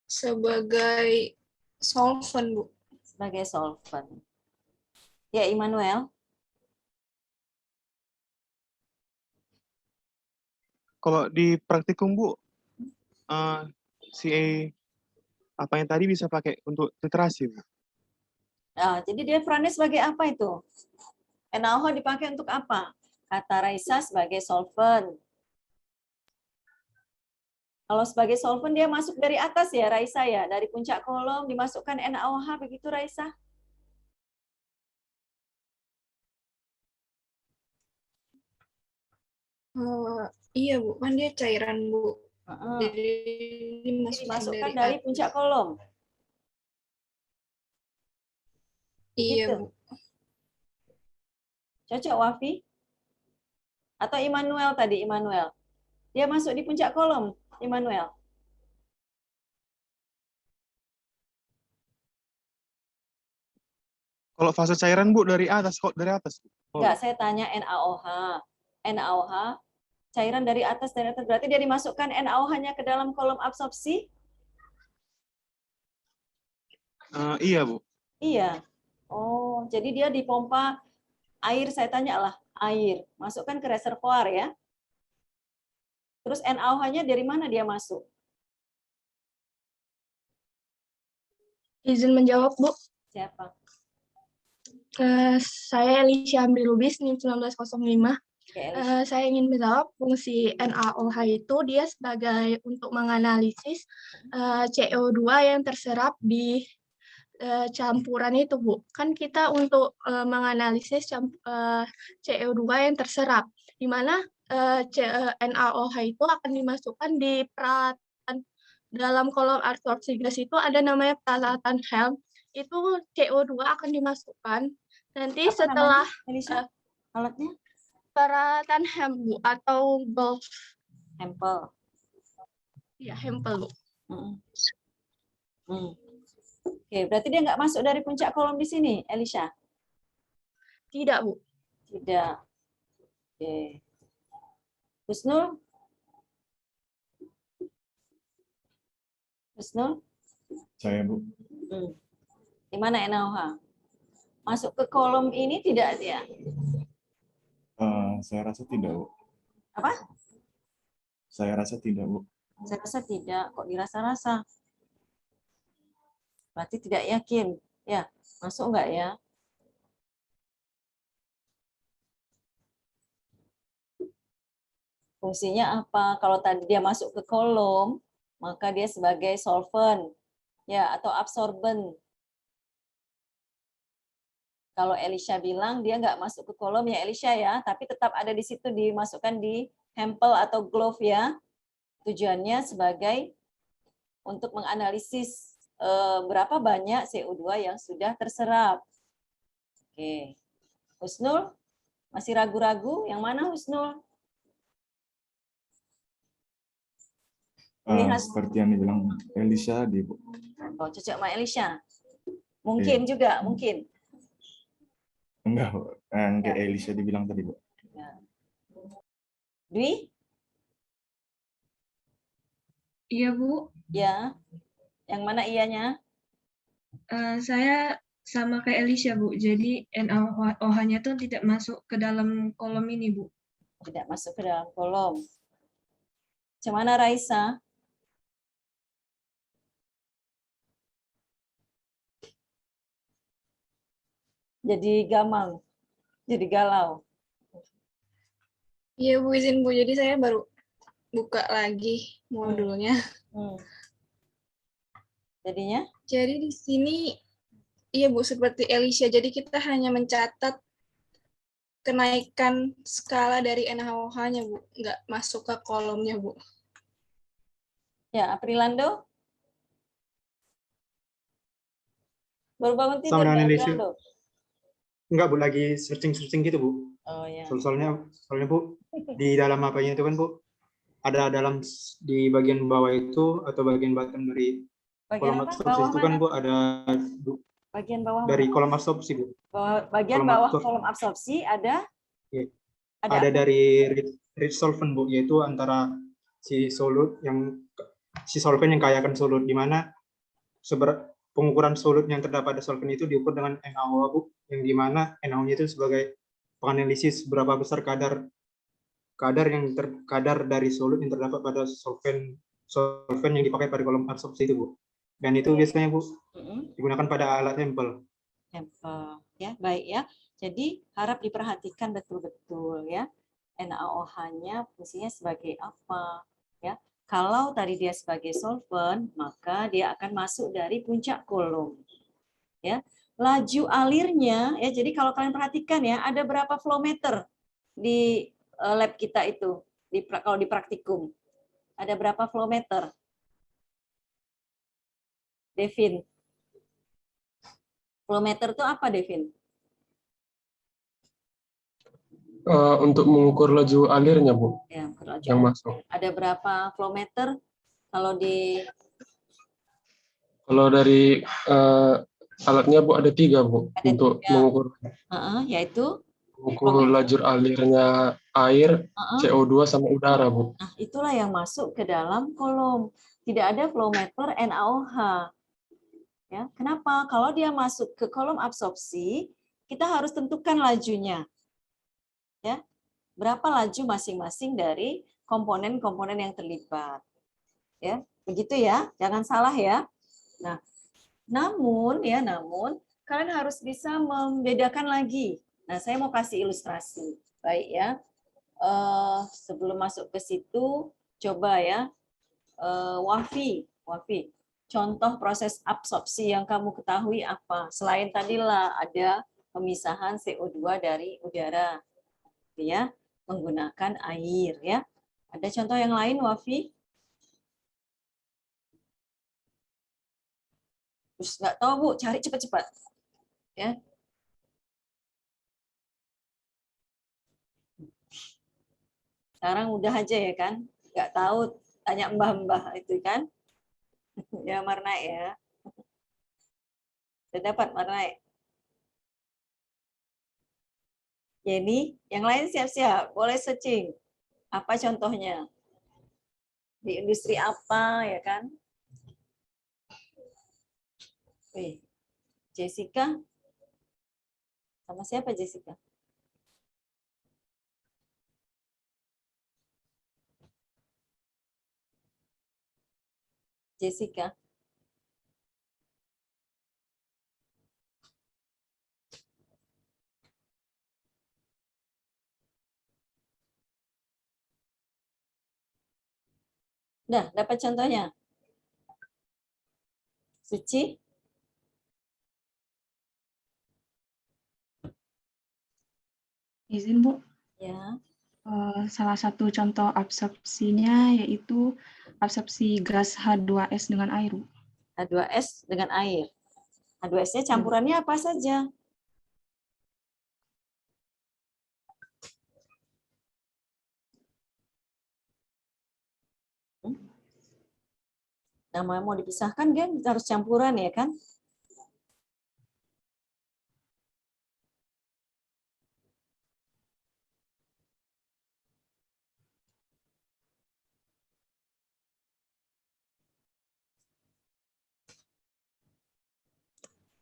Sebagai solvent, Bu. Sebagai solvent. Ya, Immanuel. Kalau di praktikum, Bu, si apa yang tadi bisa pakai untuk titrasi, Bu? Nah, jadi dia perannya sebagai apa itu? NaOH dipakai untuk apa? Kata Raisa sebagai solvent. Kalau sebagai solvent dia masuk dari atas ya Raisa ya, dari puncak kolom dimasukkan NaOH begitu Raisa? Iya Bu, kan dia cairan Bu. Jadi Dimasukkan dari puncak kolom. Iya Gitu. Bu. Cocok Wafi? Atau Immanuel tadi, Immanuel? Dia masuk di puncak kolom, Immanuel. Kalau fase cairan, Bu, dari atas kok, dari atas. Enggak, saya tanya NaOH. NaOH, cairan dari atas, berarti dia dimasukkan NaOH-nya ke dalam kolom absorpsi? Iya, Bu. Iya. Oh, jadi dia dipompa air, saya tanya lah, air. Masukkan ke reservoir ya. Terus NaOH-nya dari mana dia masuk? Izin menjawab, Bu. Siapa? Saya Elisha Amri Lubis, NIM 1905. Saya ingin menjawab fungsi NaOH itu dia sebagai untuk menganalisis CO2 yang terserap di campuran itu, Bu. Kan kita untuk menganalisis CO2 yang terserap, di mana NaOH itu akan dimasukkan di peralatan dalam kolom absorpsi gas itu ada namanya peralatan Helm. Itu CO2 akan dimasukkan. Nanti apa setelah alatnya peralatan Helm, Bu, atau Gulf. Hempel. Iya, Hempel, Bu. Oke, berarti dia nggak masuk dari puncak kolom di sini, Elisha? Tidak, Bu. Tidak. Oke. Husnul? Husnul? Saya, Bu. Di mana NaOH? Masuk ke kolom ini tidak dia? Saya rasa tidak, Bu. Apa? Saya rasa tidak, Bu. Saya rasa tidak. Kok dirasa-rasa? Berarti tidak yakin. Ya, masuk nggak ya? Fungsinya apa? Kalau tadi dia masuk ke kolom, maka dia sebagai solvent, ya, atau absorben. Kalau Elisha bilang dia nggak masuk ke kolom ya Elisha ya, tapi tetap ada di situ dimasukkan di hempel atau glove ya. Tujuannya sebagai untuk menganalisis berapa banyak CO2 yang sudah terserap. Oke. Husnul, masih ragu-ragu? Yang mana Husnul? Seperti yang dibilang Elisha di, Bu. Oh, cocok sama Elisha. Mungkin juga, mungkin. Enggak, Bu. Kayak Elisha dibilang tadi, Bu. Ya. Dwi? Iya, Bu. Ya. Yang mana iyanya? Saya sama kayak Elisha, Bu. Jadi NaOH-nya tuh tidak masuk ke dalam kolom ini, Bu. Tidak masuk ke dalam kolom. Macam mana Raisa? Jadi gamang, jadi galau. Iya Bu, izin Bu. Jadi saya baru buka lagi modulnya. Jadinya? Jadi di sini, iya Bu, seperti Elisha. Jadi kita hanya mencatat kenaikan skala dari NaOH-nya Bu, nggak masuk ke kolomnya Bu. Ya, Aprilando? Baru bangun tidur Sama nih, Indonesia. Aprilando? Enggak, Bu, lagi searching gitu, Bu. Oh ya. Soalnya Bu, di dalam apanya itu kan, Bu, ada di bagian bawah itu atau bagian bottom dari Bagian kolom apa? absorpsi Bawah itu kan, mana? Bu, ada Bagian bawah dari mana? kolom absorpsi, Bu. Bagian Kolom bawah absorpsi. kolom absorpsi ada? Iya. Ada Ada apa? dari rich solvent, Bu, yaitu antara si solvent yang kaya akan solut, di mana pengukuran solut yang terdapat pada solvent itu diukur dengan NaOH, Bu, yang di mana NaOH itu sebagai penganalisis berapa besar kadar kadar dari solut yang terdapat pada solvent yang dipakai pada kolom absorpsi itu, Bu. Dan itu biasanya, Bu, digunakan pada alat sampel. Sampel, ya, baik ya. Jadi harap diperhatikan betul-betul ya. NaOH-nya fungsinya sebagai apa, ya? Kalau tadi dia sebagai solvent, maka dia akan masuk dari puncak kolom, ya. Laju alirnya, ya. Jadi kalau kalian perhatikan ya, ada berapa flow meter di lab kita itu, kalau di praktikum, ada berapa flow meter? Devin, flow meter itu apa, Devin? Untuk mengukur laju alirnya, Bu, Ya, laju yang alir. masuk. Ada berapa flow meter kalau di Dari alatnya, Bu, ada 3, Bu, untuk mengukur yaitu lajur alirnya air, CO2 sama udara, Bu. Nah, itulah yang masuk ke dalam kolom. Tidak ada flow meter NaOH. Ya, kenapa? Kalau dia masuk ke kolom absorpsi, kita harus tentukan lajunya. Ya, berapa laju masing-masing dari komponen-komponen yang terlibat. Ya, begitu ya. Jangan salah ya. Nah, namun kalian harus bisa membedakan lagi. Nah, saya mau kasih ilustrasi. Baik ya. Sebelum masuk ke situ, coba ya, Wafi, contoh proses absorpsi yang kamu ketahui apa? Selain tadilah ada pemisahan CO2 dari udara, ya, menggunakan air, ya. Ada contoh yang lain, Wafi? Terus nggak tahu, Bu, cari cepat-cepat, ya. Sekarang udah aja ya kan, nggak tahu tanya mbah-mbah itu kan. Ya Marnai ya. Sudah dapat Marnai. Jenny, yang lain siap-siap, boleh searching. Apa contohnya? Di industri apa ya kan? Wih, Jessica? Sama siapa Jessica? Jessica. Udah, dapat contohnya? Suci? Izin, Bu. Ya. Salah satu contoh absorpsinya yaitu absorpsi gas H2S dengan air, Bu. H2S dengan air. H2S-nya campurannya apa saja? Namanya mau dipisahkan kan harus campuran ya kan?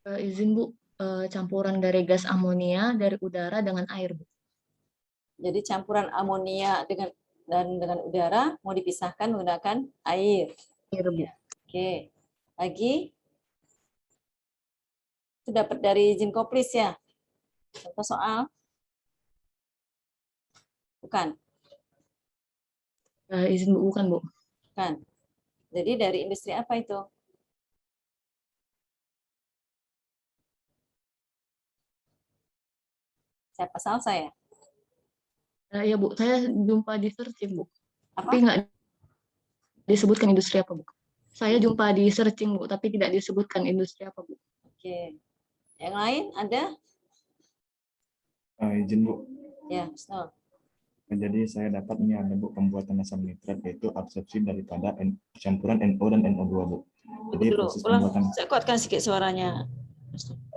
Izin Bu, campuran dari gas amonia dari udara dengan air, Bu. Jadi campuran amonia dengan udara mau dipisahkan menggunakan air. Air, Bu. Oke. Lagi? Itu dapat dari Zinkoplis ya? Contoh soal? Bukan? Izin Bu, bukan, Bu. Bukan. Jadi dari industri apa itu? Siapa salah saya? Ya Bu, saya jumpa di searching, Bu. Apa? Tapi nggak disebutkan industri apa, Bu. Saya jumpa di searching, Bu, tapi tidak disebutkan industri apa, Bu. Oke. Yang lain ada? Izin, Bu. Ya, Bisno. Jadi saya dapat ini ada, Bu, pembuatan asam nitrat, yaitu absorpsi daripada campuran NO dan NO2, Bu. Jadi proses pembuatan. Saya kuatkan sedikit suaranya.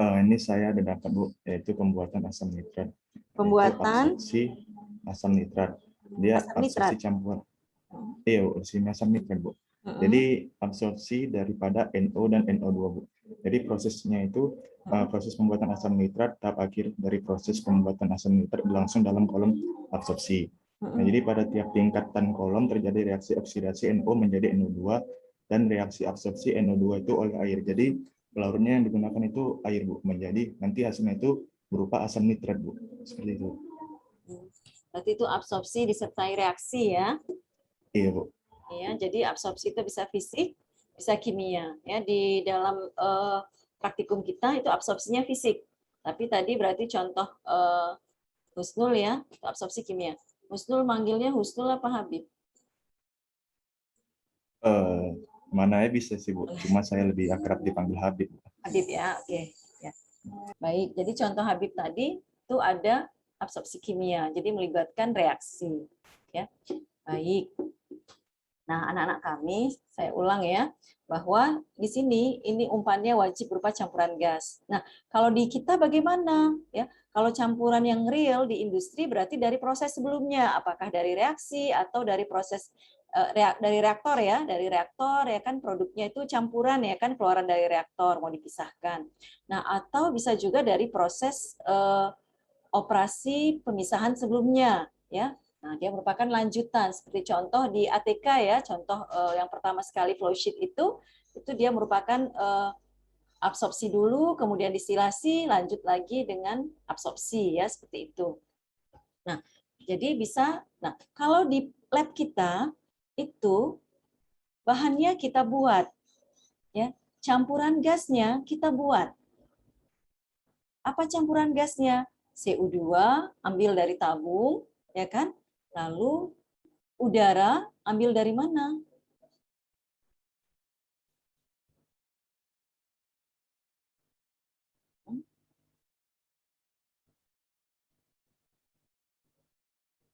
Ini saya ada dapat, Bu, yaitu pembuatan asam nitrat. Pembuatan absorpsi asam nitrat. Dia asam nitrat. absorpsi campuran. Iya, asam nitrat, Bu. Jadi absorpsi daripada NO dan NO2, Bu. Jadi prosesnya itu proses pembuatan asam nitrat tahap akhir dari proses pembuatan asam nitrat berlangsung dalam kolom absorpsi. Nah, jadi pada tiap tingkatan kolom terjadi reaksi oksidasi NO menjadi NO2 dan reaksi absorpsi NO2 itu oleh air. Jadi pelarutnya yang digunakan itu air, Bu. Menjadi nanti hasilnya itu berupa asam nitrat, Bu. Seperti itu. Berarti itu absorpsi disertai reaksi ya. Iya, Bu. Ya, jadi absorpsi itu bisa fisik, bisa kimia. Ya, di dalam praktikum kita itu absorpsinya fisik. Tapi tadi berarti contoh Husnul ya, itu absorpsi kimia. Husnul manggilnya Husnul apa Habib? Mana ya bisa sih, Bu. Cuma saya lebih akrab dipanggil Habib. Habib ya, oke. Ya. Baik, jadi contoh Habib tadi itu ada absorpsi kimia, jadi melibatkan reaksi. Ya, baik. Nah, anak-anak kami, saya ulang ya, bahwa di sini ini umpannya wajib berupa campuran gas. Nah, kalau di kita bagaimana? Ya, kalau campuran yang real di industri berarti dari proses sebelumnya, apakah dari reaksi atau dari proses dari reaktor ya, ya kan produknya itu campuran ya kan keluaran dari reaktor mau dipisahkan. Nah, atau bisa juga dari proses operasi pemisahan sebelumnya ya. Nah, dia merupakan lanjutan seperti contoh di ATK ya, contoh yang pertama sekali flowsheet itu dia merupakan absorpsi dulu, kemudian distilasi, lanjut lagi dengan absorpsi ya, seperti itu. Nah, jadi bisa, nah kalau di lab kita itu bahannya kita buat ya, campuran gasnya kita buat. Apa campuran gasnya? CO2 ambil dari tabung ya kan? Lalu udara ambil dari mana?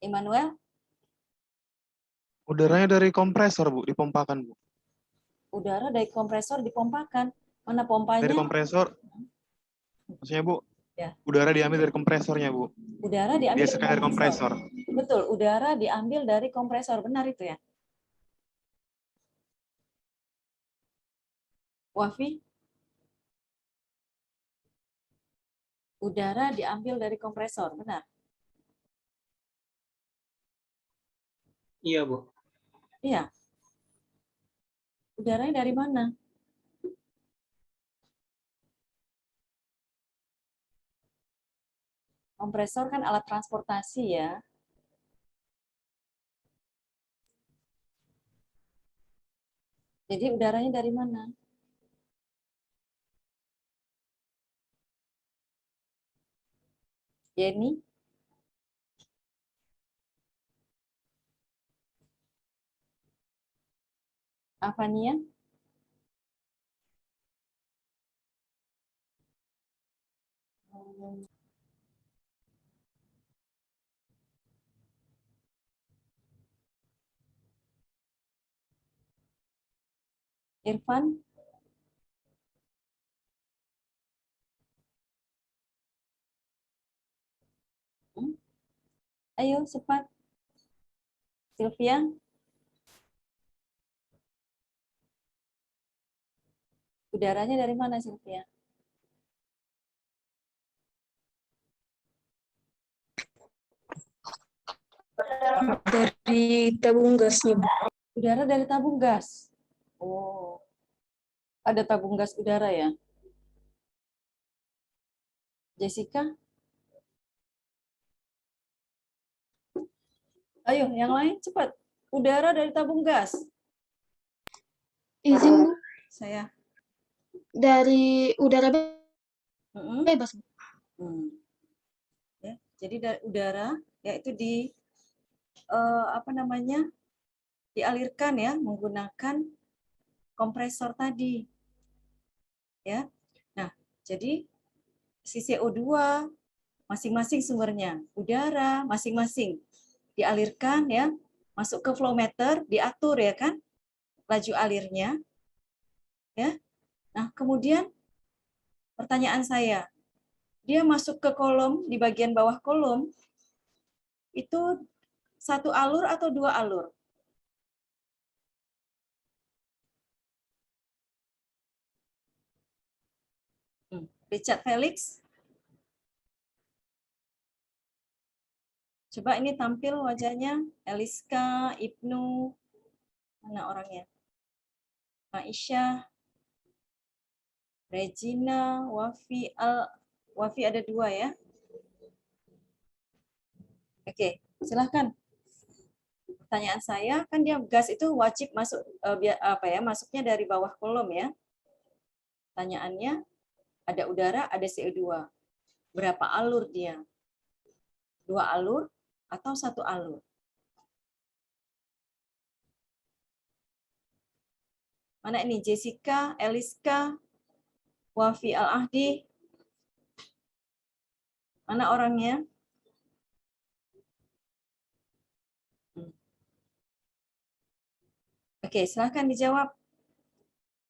Immanuel? Udaranya dari kompresor, Bu, dipompakan, Bu. Udara dari kompresor dipompakan. Mana pompanya? Dari kompresor. Maksudnya, Bu, ya. Udara diambil dari kompresornya, Bu. Udara diambil dari kompresor. Betul, udara diambil dari kompresor. Benar itu ya? Wafi? Udara diambil dari kompresor, benar? Iya, Bu. Iya. Udaranya dari mana? Kompresor kan alat transportasi ya. Jadi udaranya dari mana? Yeni? Avania? Irfan? Ayo cepat. Sylvia? Udaranya dari mana, Sylvia? Dari tabung gasnya. Udara dari tabung gas. Oh, ada tabung gas udara ya? Jessica? Ayo, yang lain cepat. Udara dari tabung gas. Izin, Bu. Saya. Dari udara bebas. Ya, jadi dari udara yaitu dialirkan ya menggunakan kompresor tadi. Ya. Nah, jadi si CO2 masing-masing sumbernya, udara masing-masing dialirkan ya, masuk ke flow meter, diatur ya kan laju alirnya. Ya. Nah, kemudian pertanyaan saya, dia masuk ke kolom di bagian bawah kolom itu satu alur atau dua alur? Richard Felix? Coba ini tampil wajahnya, Eliska, Ibnu, mana orangnya? Aisyah, Regina, Wafi, Wafi ada 2 ya. Oke, silahkan. Pertanyaan saya, kan dia gas itu wajib masuk masuknya dari bawah kolom ya. Pertanyaannya, ada udara, ada CO2. Berapa alur dia? 2 alur atau 1 alur? Mana ini? Jessica, Eliska, Wafi Al-Ahdi. Mana orangnya? Oke, silahkan dijawab.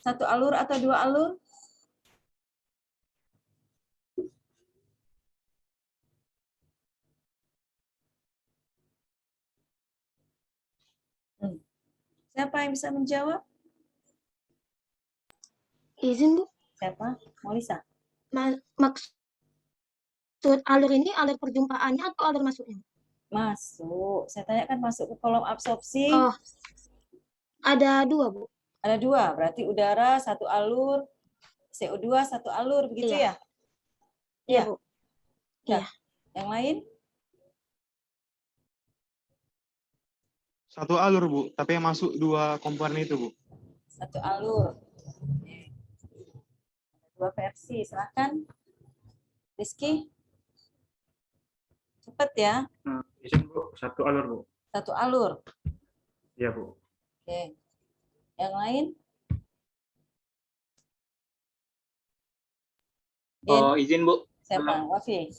1 alur atau 2 alur? Siapa yang bisa menjawab? Izin, Bu. Siapa? Molisa. Maksud alur ini alur perjumpaannya atau alur masuknya? Masuk. Saya tanyakan masuk ke kolom absorpsi. Oh, ada 2, Bu. Ada 2, berarti udara 1 alur, CO2 1 alur, begitu Iya. ya? Iya, Bu. Ya. Iya. Yang lain? 1 alur, Bu, tapi yang masuk 2 komponen itu, Bu. 1 alur. 2 versi, silahkan. Rizky. Cepat ya. Izin, Bu. 1 alur, Bu. 1 alur. Iya, Bu. Oke. Yang lain? Oh, izin, Bu. Siapa? Wafi.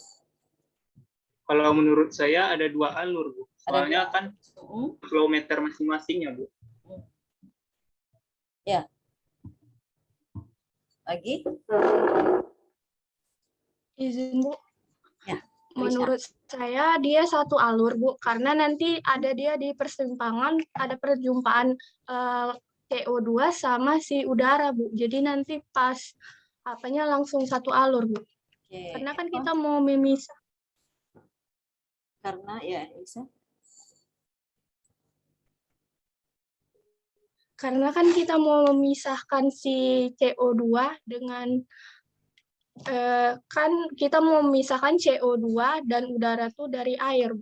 Kalau menurut saya ada 2 alur, Bu. Ada Soalnya 2. kan flow meter masing-masingnya, Bu. Ya. Lagi? Izin, Bu. Ya. Menurut saya dia 1 alur, Bu, karena nanti ada dia di persimpangan, ada perjumpaan CO2 sama si udara, Bu. Jadi nanti pas langsung 1 alur, Bu. Oke. Karena kan kita mau memisah. Karena ya, bisa. Karena kan kita mau memisahkan si CO2 dengan kan kita mau memisahkan CO2 dan udara tuh dari air.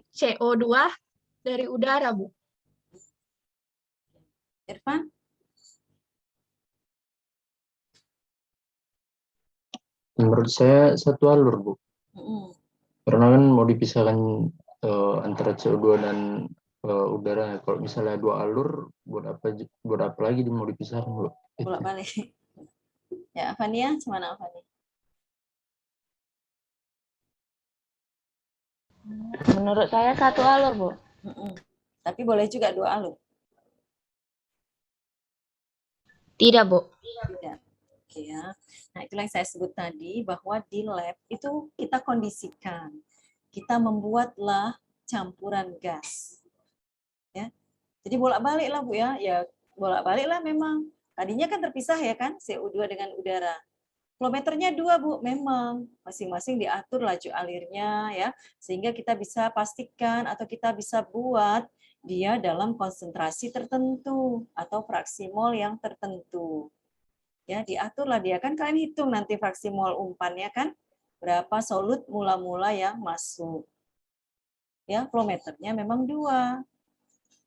CO2 dari udara, Bu. Irfan? Menurut saya 1 alur, Bu. Karena kan mau dipisahkan antara CO2 dan udara. Kalau misalnya 2 alur, buat apa lagi mau dipisahkan, Bu? Bolak-balik. Ya, Afania, gimana Afania? Menurut saya 1 alur, Bu. Tapi boleh juga 2 alur. Tidak, Bu. Tidak. Oke ya. Nah, itulah yang saya sebut tadi, bahwa di lab itu kita kondisikan. Kita membuatlah campuran gas. Ya. Jadi bolak-balik lah, Bu ya. Ya, bolak-balik lah memang. Tadinya kan terpisah ya kan, CO2 dengan udara. Kilometernya 2, Bu, memang masing-masing diatur laju alirnya ya, sehingga kita bisa pastikan atau kita bisa buat dia dalam konsentrasi tertentu atau fraksi mol yang tertentu. Ya, diaturlah dia, kan kalian hitung nanti fraksi mol umpannya kan, berapa solut mula-mula yang masuk. Ya, kilometernya memang 2.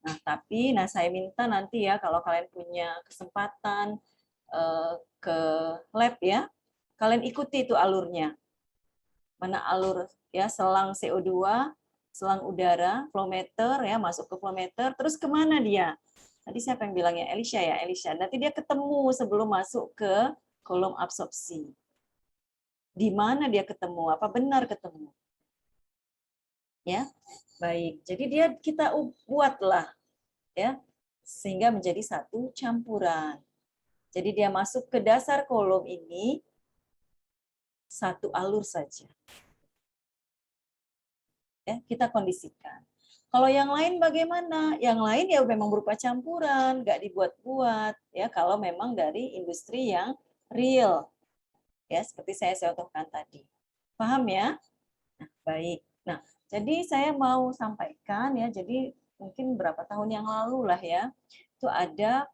Nah, tapi saya minta nanti ya kalau kalian punya kesempatan ke lab ya, kalian ikuti itu alurnya. Mana alur ya, selang CO2, selang udara, flow meter ya, masuk ke flow meter, terus kemana dia? Tadi siapa yang bilangnya? Elisha ya, Elisha. Nanti dia ketemu sebelum masuk ke kolom absorpsi. Di mana dia ketemu? Apa benar ketemu? Ya, baik. Jadi kita buatlah ya, sehingga menjadi 1 campuran. Jadi dia masuk ke dasar kolom ini 1 alur saja. Ya, kita kondisikan. Kalau yang lain bagaimana? Yang lain ya memang berupa campuran, nggak dibuat-buat ya, kalau memang dari industri yang real. Ya, seperti saya contohkan tadi. Paham ya? Nah, baik. Nah, Jadi saya mau sampaikan ya, jadi mungkin berapa tahun yang lalu lah ya, itu ada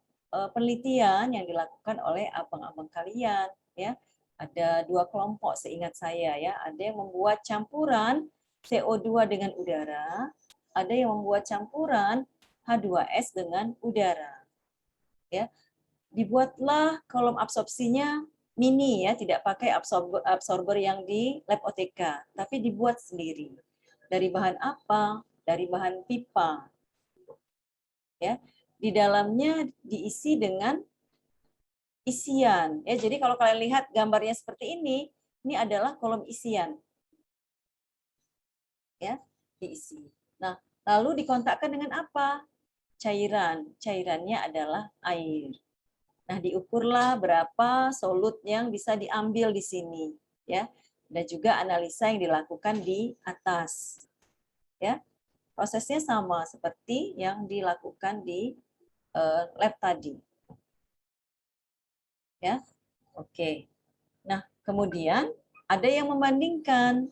penelitian yang dilakukan oleh abang-abang kalian ya. Ada 2 kelompok seingat saya ya, ada yang membuat campuran CO2 dengan udara, ada yang membuat campuran H2S dengan udara. Ya. Dibuatlah kolom absorpsinya mini ya, tidak pakai absorber yang di lab OTK, tapi dibuat sendiri. Dari bahan apa? Dari bahan pipa. Ya, di dalamnya diisi dengan isian. Ya, jadi kalau kalian lihat gambarnya seperti ini adalah kolom isian. Ya, diisi. Nah, lalu dikontakkan dengan apa? Cairan. Cairannya adalah air. Nah, diukurlah berapa solut yang bisa diambil di sini, ya. Dan juga analisa yang dilakukan di atas. Ya. Prosesnya sama seperti yang dilakukan di lab tadi. Ya. Oke. Nah, kemudian ada yang membandingkan,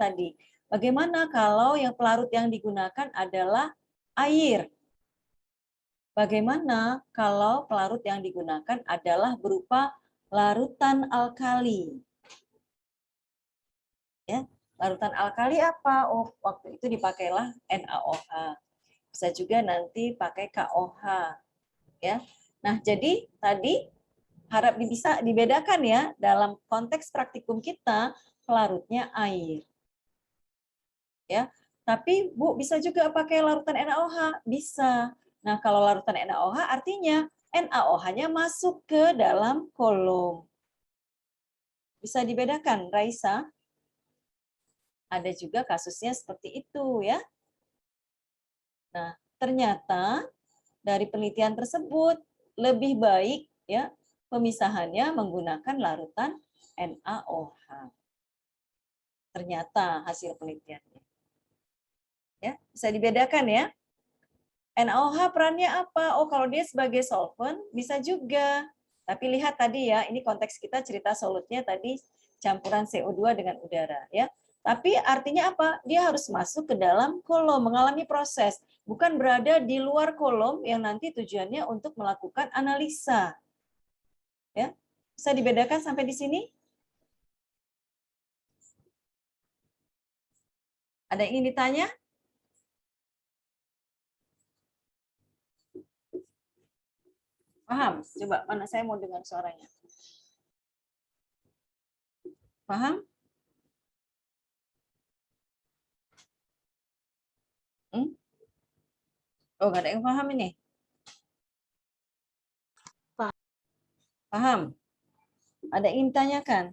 tadi. Bagaimana kalau yang pelarut yang digunakan adalah air? Bagaimana kalau pelarut yang digunakan adalah berupa larutan alkali? Ya, larutan alkali apa? Oh, waktu itu dipakailah NaOH. Bisa juga nanti pakai KOH. Ya. Nah, jadi tadi harap bisa dibedakan ya dalam konteks praktikum kita pelarutnya air. Ya. Tapi Bu bisa juga pakai larutan NaOH, bisa. Nah, kalau larutan NaOH artinya NaOH-nya masuk ke dalam kolom. Bisa dibedakan, Raisa? Ada juga kasusnya seperti itu ya. Nah, ternyata dari penelitian tersebut lebih baik ya pemisahannya menggunakan larutan NaOH. Ternyata hasil penelitiannya. Ya, bisa dibedakan ya. NaOH perannya apa? Oh, kalau dia sebagai solvent bisa juga. Tapi lihat tadi ya, ini konteks kita cerita solutnya tadi campuran CO2 dengan udara ya. Tapi artinya apa? Dia harus masuk ke dalam kolom, mengalami proses, bukan berada di luar kolom yang nanti tujuannya untuk melakukan analisa. Ya. Bisa dibedakan sampai di sini? Ada yang ingin ditanya? Paham? Coba, mana saya mau dengar suaranya. Paham? Oh, nggak ada yang paham ini? Paham? Ada yang ingin ditanyakan?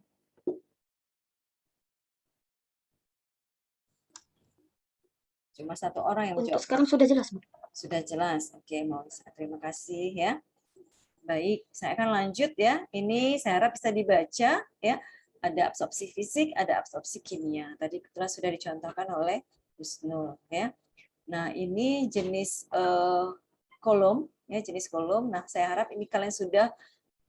Cuma 1 orang yang menjawab. Untuk sekarang sudah jelas, Bu. Sudah jelas. Oke, terima kasih ya. Baik, saya akan lanjut ya. Ini saya harap bisa dibaca ya. Ada absorpsi fisik, ada absorpsi kimia. Tadi kebetulan sudah dicontohkan oleh Husnul ya. Nah, ini jenis kolom ya, jenis kolom. Nah, saya harap ini kalian sudah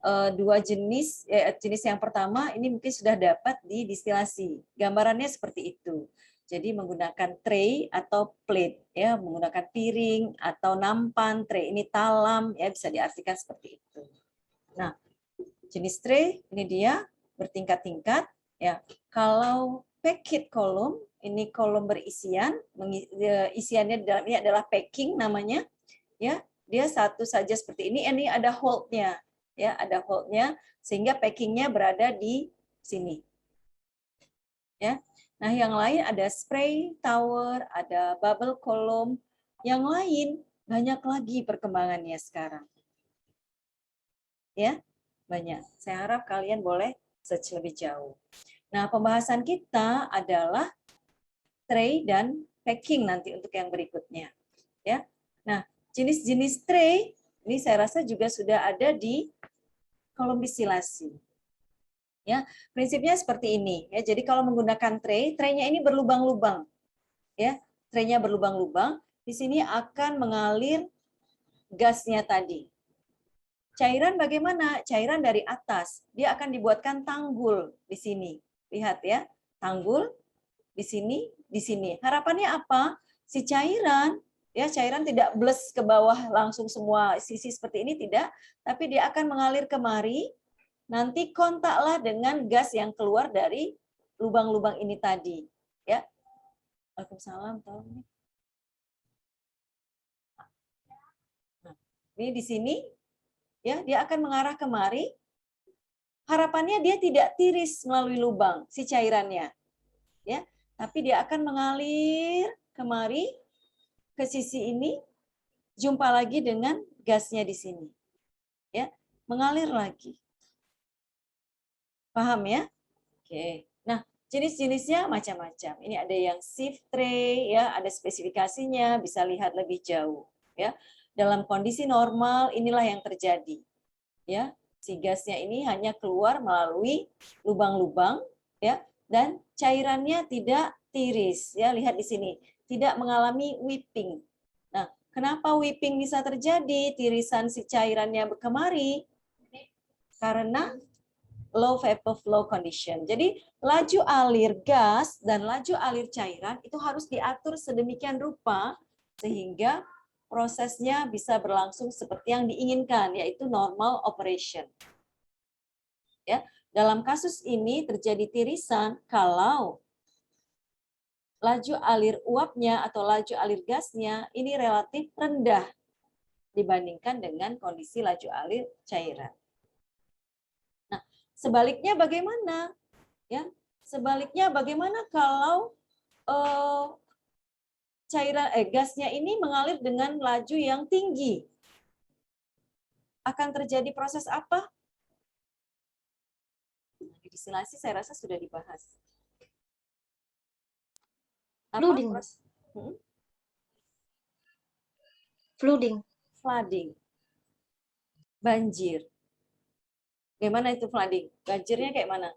2 jenis. Jenis yang pertama ini mungkin sudah dapat didistilasi. Gambarannya seperti itu. Jadi menggunakan tray atau plate ya, menggunakan piring atau nampan, tray ini talam ya, bisa diartikan seperti itu. Nah, jenis tray ini dia bertingkat-tingkat ya. Kalau packet kolom, ini kolom berisian, isiannya ini adalah packing namanya ya. Dia satu saja seperti ini ada hold-nya ya, ada hold-nya sehingga packingnya berada di sini. Ya. Nah, yang lain ada spray tower, ada bubble column, yang lain banyak lagi perkembangannya sekarang. Ya, banyak. Saya harap kalian boleh search lebih jauh. Nah, pembahasan kita adalah tray dan packing nanti untuk yang berikutnya. Ya. Nah, jenis-jenis tray ini saya rasa juga sudah ada di kolom distilasi. Ya, prinsipnya seperti ini ya. Jadi kalau menggunakan tray, traynya ini berlubang-lubang. Ya, traynya berlubang-lubang. Di sini akan mengalir gasnya tadi. Cairan bagaimana? Cairan dari atas. Dia akan dibuatkan tanggul di sini. Lihat ya, tanggul. di sini. Harapannya apa? Si cairan, ya cairan tidak bles ke bawah langsung semua sisi seperti ini, tidak, tapi dia akan mengalir kemari, nanti kontaklah dengan gas yang keluar dari lubang-lubang ini tadi, ya. Waalaikumsalam, tolong. Nah, ini di sini, ya, dia akan mengarah kemari. Harapannya dia tidak tiris melalui lubang si cairannya, ya, tapi dia akan mengalir kemari ke sisi ini, jumpa lagi dengan gasnya di sini, ya, mengalir lagi. Paham ya? Oke. Nah, jenis-jenisnya macam-macam. Ini ada yang sieve tray, ya, ada spesifikasinya, bisa lihat lebih jauh, ya. Dalam kondisi normal inilah yang terjadi, ya. Si gasnya ini hanya keluar melalui lubang-lubang, ya, dan cairannya tidak tiris, ya. Lihat di sini, tidak mengalami whipping. Nah, kenapa whipping bisa terjadi? Tirisan si cairannya kemari karena low vapor flow condition. Jadi laju alir gas dan laju alir cairan itu harus diatur sedemikian rupa sehingga prosesnya bisa berlangsung seperti yang diinginkan, yaitu normal operation. Ya, dalam kasus ini terjadi tirisan kalau laju alir uapnya atau laju alir gasnya ini relatif rendah dibandingkan dengan kondisi laju alir cairan. Nah, sebaliknya bagaimana? Ya, sebaliknya bagaimana kalau gasnya ini mengalir dengan laju yang tinggi? Akan terjadi proses apa? Di distilasi saya rasa sudah dibahas. Flooding. Flooding. Banjir. Bagaimana itu flooding? Banjirnya kayak mana?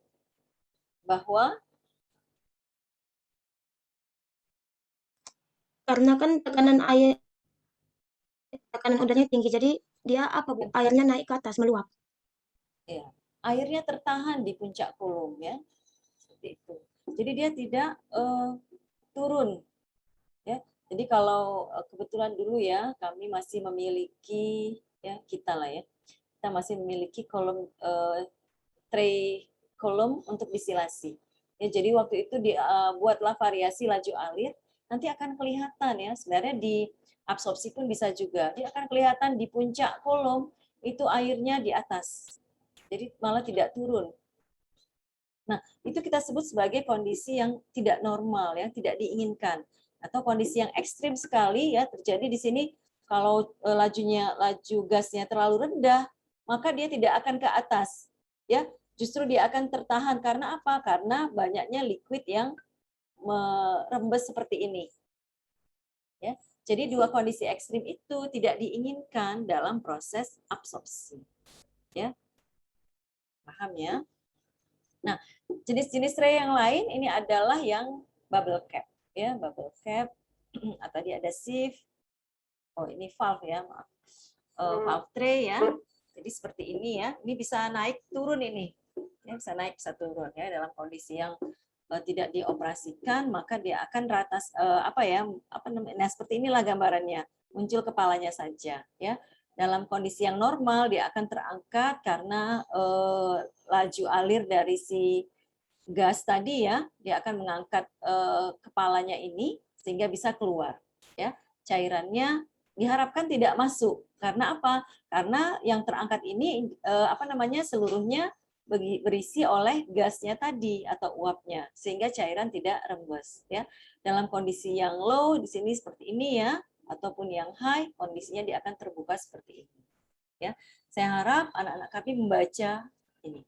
Bahwa karena kan tekanan udaranya tinggi, jadi dia apa Bu? Airnya naik ke atas, meluap. Ya, airnya tertahan di puncak kolom, ya, seperti itu. Jadi dia tidak turun, ya. Jadi kalau kebetulan dulu ya kami masih memiliki, ya kita lah ya, kita masih memiliki kolom tray kolom untuk distilasi. Ya, jadi waktu itu buatlah variasi laju alir. Nanti akan kelihatan ya, sebenarnya di absorpsi pun bisa juga. Dia akan kelihatan di puncak kolom itu airnya di atas. Jadi malah tidak turun. Nah, itu kita sebut sebagai kondisi yang tidak normal, yang tidak diinginkan. Atau kondisi yang ekstrim sekali ya terjadi di sini kalau laju gasnya terlalu rendah, maka dia tidak akan ke atas. Ya, justru dia akan tertahan karena apa? Karena banyaknya liquid yang merembes seperti ini. Ya, jadi dua kondisi ekstrim itu tidak diinginkan dalam proses absorpsi. Ya, paham ya? Nah, jenis-jenis tray yang lain ini adalah yang bubble cap, ya, bubble cap. Tadi ada sieve. Oh, ini valve ya, maaf. Valve tray ya. Jadi seperti ini ya. Ini bisa naik turun ini. Ya, bisa naik bisa turun ya dalam kondisi yang tidak dioperasikan, maka dia akan rata nah seperti inilah gambarannya, muncul kepalanya saja ya. Dalam kondisi yang normal dia akan terangkat karena laju alir dari si gas tadi ya, dia akan mengangkat kepalanya ini sehingga bisa keluar ya. Cairannya diharapkan tidak masuk karena apa? Karena yang terangkat ini seluruhnya berisi oleh gasnya tadi atau uapnya sehingga cairan tidak rembes ya. Dalam kondisi yang low di sini seperti ini ya, ataupun yang high kondisinya dia akan terbuka seperti ini ya. Saya harap anak-anak kami membaca ini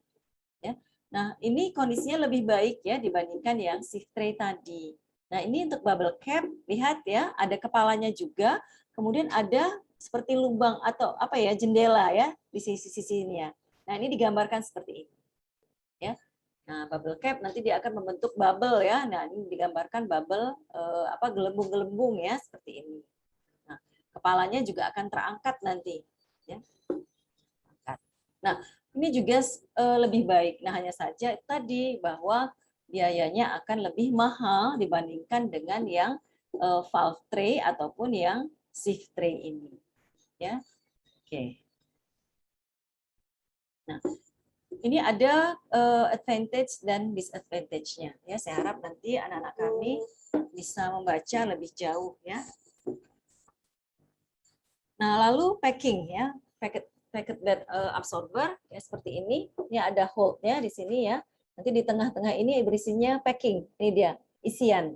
ya. Nah, ini kondisinya lebih baik ya dibandingkan yang sieve tray tadi. Nah, ini untuk bubble cap, lihat ya, ada kepalanya juga, kemudian ada seperti lubang atau jendela ya di sisi-sisinya. Nah, ini digambarkan seperti ini. Ya. Nah, bubble cap nanti dia akan membentuk bubble ya. Nah, ini digambarkan bubble gelembung-gelembung ya seperti ini. Nah, kepalanya juga akan terangkat nanti ya. Angkat. Nah, ini juga lebih baik. Nah, hanya saja tadi bahwa biayanya akan lebih mahal dibandingkan dengan yang valve tray ataupun yang sieve tray ini. Ya, oke. Nah, ini ada advantage dan disadvantage-nya. Ya, saya harap nanti anak-anak kami bisa membaca lebih jauh ya. Nah, lalu packing ya, packet bed absorber ya seperti ini. Ini ada hold-nya di sini ya. Nanti di tengah-tengah ini berisinya packing. Ini dia, isian.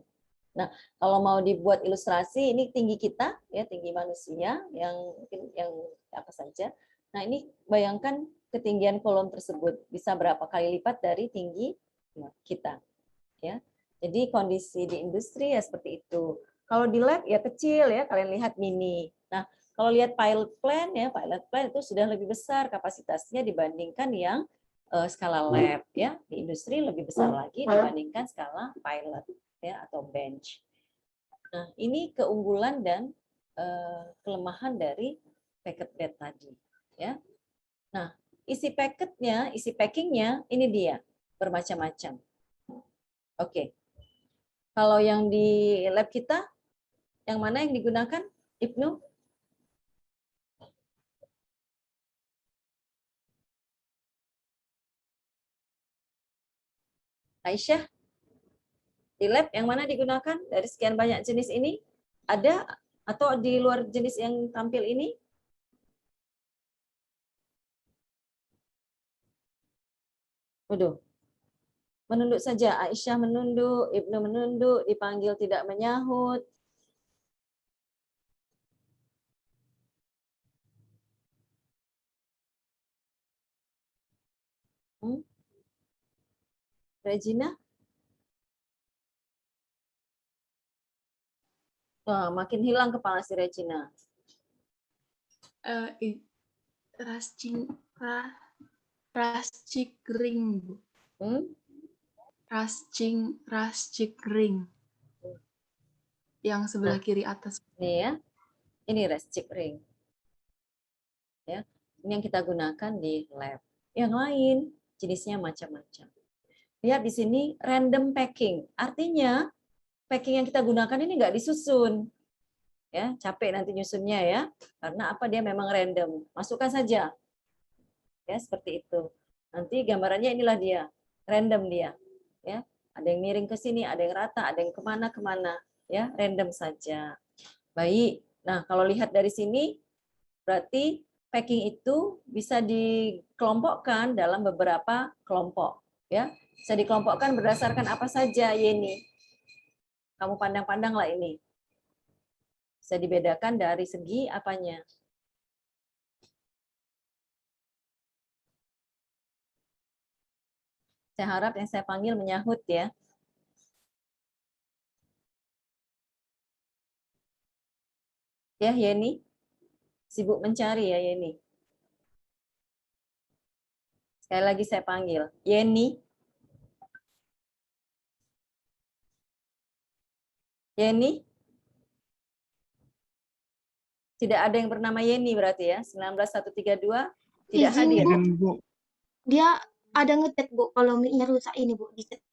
Nah, kalau mau dibuat ilustrasi, ini tinggi kita ya, tinggi manusia yang mungkin yang apa saja. Nah, ini bayangkan ketinggian kolom tersebut bisa berapa kali lipat dari tinggi kita ya. Jadi kondisi di industri ya seperti itu. Kalau di lab ya kecil ya, kalian lihat mini. Nah, kalau lihat pilot plant ya, pilot plant itu sudah lebih besar kapasitasnya dibandingkan yang skala lab ya. Di industri lebih besar lagi dibandingkan skala pilot ya atau bench. Nah, ini keunggulan dan kelemahan dari packet bed tadi ya. Nah, isi packetnya, isi packingnya ini dia bermacam-macam. Oke. Kalau yang di lab kita, yang mana yang digunakan, Ibnu? Aisyah? Di lab yang mana digunakan dari sekian banyak jenis ini? Ada atau di luar jenis yang tampil ini? Waduh. Menunduk saja. Aisyah menunduk, Ibnu menunduk, dipanggil tidak menyahut. Regina? Wah, makin hilang kepala si Regina. Rascik ring, Bu. Rascik ring. Yang sebelah kiri atas. Ini ya. Ini rascik ring. Ya. Ini yang kita gunakan di lab. Yang lain jenisnya macam-macam. Lihat di sini random packing. Artinya packing yang kita gunakan ini nggak disusun. Ya, capek nanti nyusunnya ya. Karena apa? Dia memang random. Masukkan saja. Ya, seperti itu. Nanti gambarannya inilah dia. Random dia. Ya, ada yang miring ke sini, ada yang rata, ada yang kemana-kemana. Ya, random saja. Baik. Nah, kalau lihat dari sini, berarti packing itu bisa dikelompokkan dalam beberapa kelompok. Ya, bisa dikelompokkan berdasarkan apa saja, Yeni? Kamu pandang-pandanglah ini. Bisa dibedakan dari segi apanya? Saya harap yang saya panggil menyahut ya. Ya, Yeni. Sibuk mencari ya, Yeni. Sekali lagi saya panggil. Yeni. Yeni. Tidak ada yang bernama Yeni berarti ya. 19132 tidak hadir. Bu. Dia ada ngechat, Bu, kalau mic-nya rusak ini, Bu, dicet.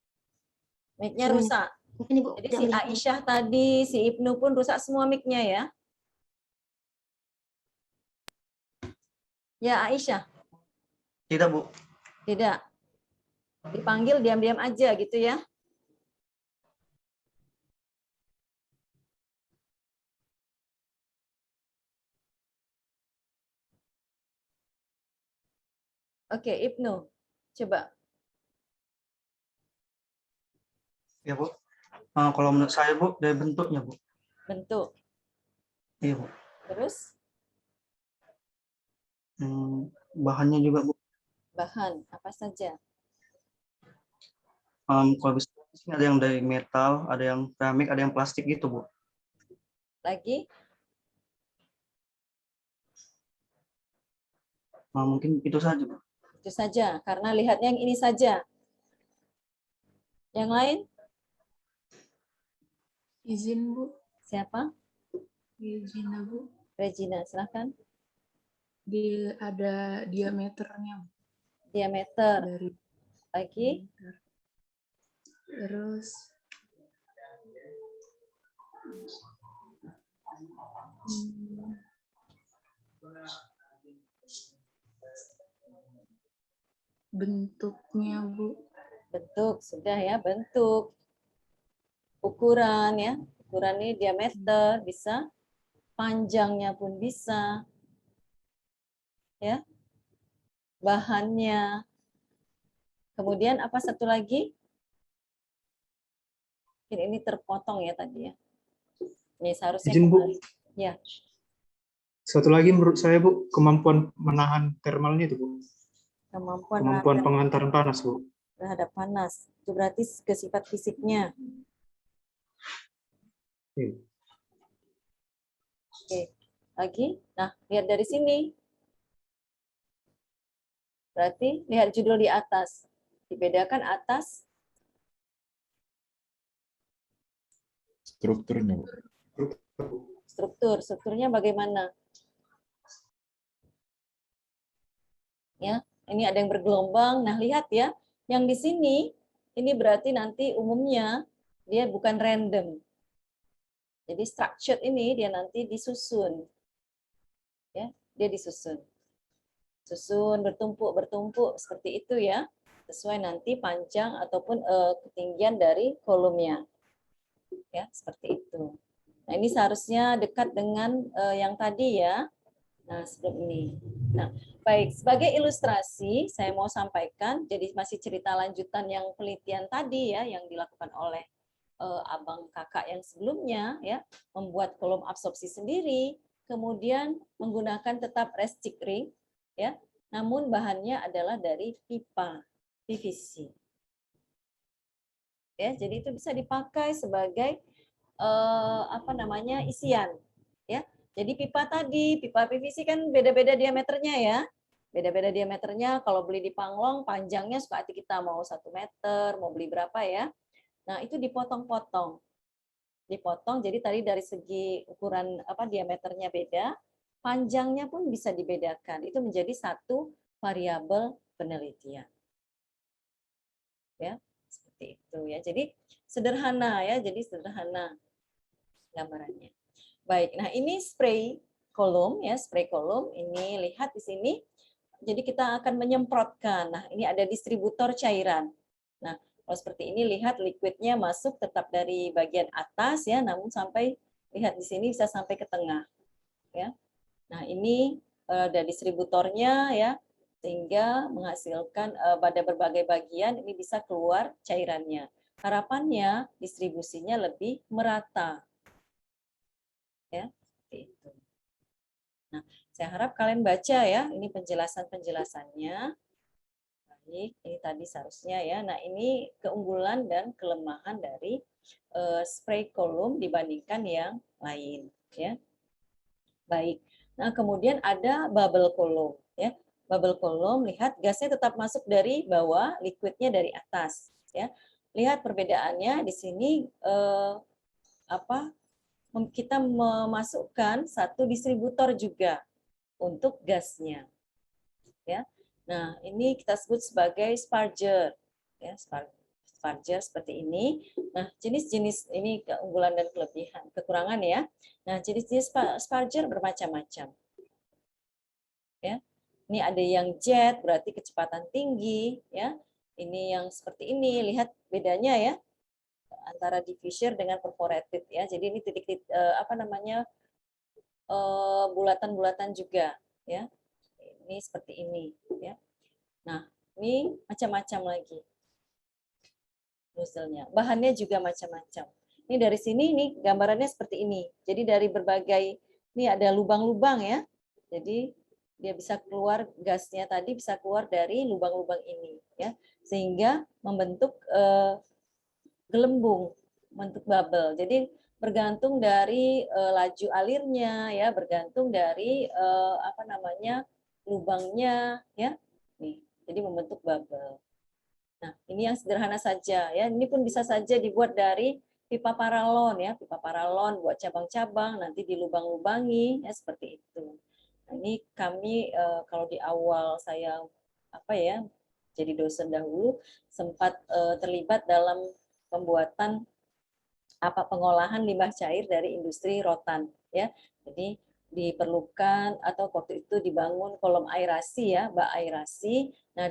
Mic-nya rusak. Ini, Bu, jadi si Aisyah tadi, si Ibnu pun rusak semua mic-nya ya. Ya, Aisyah. Tidak, Bu. Tidak. Dipanggil diam-diam aja gitu ya. Oke, Ibnu. Coba. Ya, Bu. Kalau menurut saya, Bu, dari bentuknya, Bu. Bentuk. Iya, Bu. Terus? Bahannya juga, Bu. Bahan, apa saja? Kalau bisa, ada yang dari metal, ada yang keramik, ada yang plastik gitu, Bu. Lagi? Mungkin itu saja, Bu. Itu saja, karena lihatnya yang ini saja. Yang lain? Izin, Bu. Siapa? Regina, Bu. Regina, silakan. Ada diameternya. Diameter. Dari lagi. Terus bentuknya, Bu. Bentuk, sudah ya, bentuk. Ukuran ya, ukuran ini diameter bisa, panjangnya pun bisa. Ya. Bahannya. Kemudian apa satu lagi? Ini terpotong ya tadi ya. Ini seharusnya Izin, Bu. kemarin. Ya. Satu lagi menurut saya, Bu, kemampuan menahan thermalnya itu, Bu. Kemampuan pengantaran panas, Bu. Terhadap panas. Itu berarti ke sifat fisiknya. Oke. Lagi. Nah, lihat dari sini. Berarti lihat judul di atas. Dibedakan atas. Strukturnya, Bu. Strukturnya bagaimana? Ya, ini ada yang bergelombang. Nah, lihat ya, yang di sini ini berarti nanti umumnya dia bukan random. Jadi structured ini dia nanti disusun. Ya, dia disusun. Susun bertumpuk seperti itu ya. Sesuai nanti panjang ataupun ketinggian dari kolomnya. Ya, seperti itu. Nah, ini seharusnya dekat dengan yang tadi ya. Nah, sebelum ini. Nah, baik, sebagai ilustrasi saya mau sampaikan, jadi masih cerita lanjutan yang penelitian tadi ya, yang dilakukan oleh abang kakak yang sebelumnya ya, membuat kolom absorpsi sendiri, kemudian menggunakan tetap restic ring ya, namun bahannya adalah dari pipa PVC. Ya, jadi itu bisa dipakai sebagai isian ya. Jadi pipa tadi, pipa PVC kan beda-beda diameternya ya. Beda-beda diameternya, kalau beli di Panglong panjangnya suka hati kita mau 1 meter, mau beli berapa ya. Nah, itu dipotong-potong. Dipotong, jadi tadi dari segi ukuran diameternya beda, panjangnya pun bisa dibedakan. Itu menjadi satu variabel penelitian. Ya, seperti itu ya. Jadi sederhana ya, jadi sederhana gambarannya. Baik, nah ini spray kolom ya, spray kolom. Ini lihat di sini. Jadi kita akan menyemprotkan. Nah, ini ada distributor cairan. Nah, kalau seperti ini lihat liquidnya masuk tetap dari bagian atas ya, namun sampai lihat di sini bisa sampai ke tengah ya. Nah, ini ada distributornya ya, sehingga menghasilkan pada berbagai bagian ini bisa keluar cairannya. Harapannya distribusinya lebih merata. Ya, seperti itu. Nah, saya harap kalian baca ya, ini penjelasan-penjelasannya. Baik, ini tadi seharusnya ya. Nah, ini keunggulan dan kelemahan dari spray kolom dibandingkan yang lain ya. Baik. Nah, kemudian ada bubble kolom ya. Bubble kolom, lihat gasnya tetap masuk dari bawah, liquidnya dari atas ya. Lihat perbedaannya di sini kita memasukkan satu distributor juga untuk gasnya. Ya. Nah, ini kita sebut sebagai sparger. Ya, sparger seperti ini. Nah, jenis-jenis ini keunggulan dan kelebihan, kekurangan ya. Nah, jenis-jenis sparger bermacam-macam. Ya. Ini ada yang jet, berarti kecepatan tinggi, ya. Ini yang seperti ini, lihat bedanya ya antara diffuser dengan perforated ya. Jadi ini titik-titik bulatan-bulatan juga ya. Ini seperti ini ya. Nah, ini macam-macam lagi nozzle-nya. Bahannya juga macam-macam. Ini dari sini ini gambarannya seperti ini. Jadi dari berbagai ini ada lubang-lubang ya. Jadi dia bisa keluar gasnya tadi bisa keluar dari lubang-lubang ini ya. Sehingga membentuk gelembung, bentuk bubble. Jadi bergantung dari laju alirnya ya, bergantung dari lubangnya ya. Nih, jadi membentuk bubble. Nah, ini yang sederhana saja ya. Ini pun bisa saja dibuat dari pipa paralon ya, pipa paralon buat cabang-cabang nanti dilubang-lubangi ya seperti itu. Nah, ini kami kalau di awal saya jadi dosen dahulu sempat terlibat dalam pembuatan pengolahan limbah cair dari industri rotan ya. Jadi diperlukan atau waktu itu dibangun kolom aerasi ya, bak aerasi. Nah,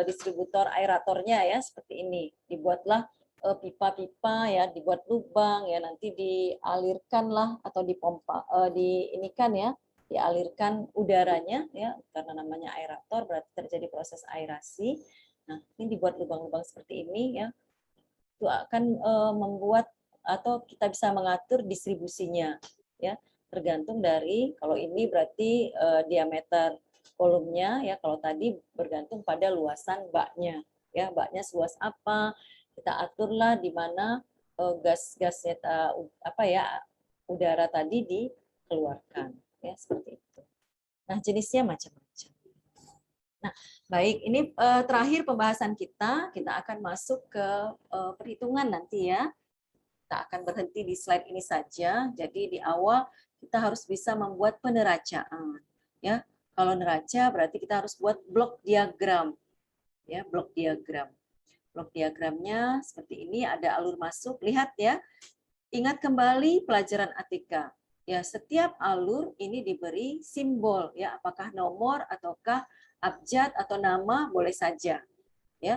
distributor aeratornya ya seperti ini. Dibuatlah pipa-pipa ya, dibuat lubang ya, nanti dialirkanlah atau dipompa diinikan ya, dialirkan udaranya ya, karena namanya aerator berarti terjadi proses aerasi. Nah, ini dibuat lubang-lubang seperti ini ya. Itu akan membuat atau kita bisa mengatur distribusinya ya, tergantung dari, kalau ini berarti diameter kolomnya ya, kalau tadi bergantung pada luasan baknya ya, baknya seluas apa, kita aturlah di mana gas-gasnya udara tadi dikeluarkan ya, seperti itu. Nah, jenisnya macam-macam. Nah, baik, ini terakhir pembahasan kita akan masuk ke perhitungan nanti ya. Kita akan berhenti di slide ini saja. Jadi di awal kita harus bisa membuat peneracaan. Ya, kalau neraca berarti kita harus buat blok diagram. Ya, blok diagram. Blok diagramnya seperti ini, ada alur masuk. Lihat ya. Ingat kembali pelajaran ATK. Ya, setiap alur ini diberi simbol ya, apakah nomor ataukah abjad atau nama, boleh saja ya.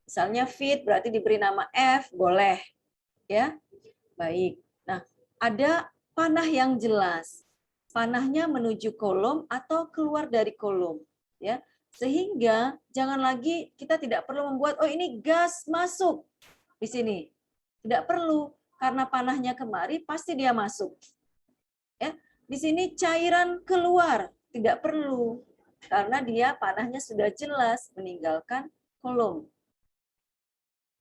Misalnya feet berarti diberi nama F, boleh ya. Baik. Nah, ada panah yang jelas. Panahnya menuju kolom atau keluar dari kolom ya. Sehingga jangan lagi kita tidak perlu membuat ini gas masuk di sini. Tidak perlu, karena panahnya kemari pasti dia masuk. Ya. Di sini cairan keluar, tidak perlu. Karena dia panahnya sudah jelas meninggalkan kolom.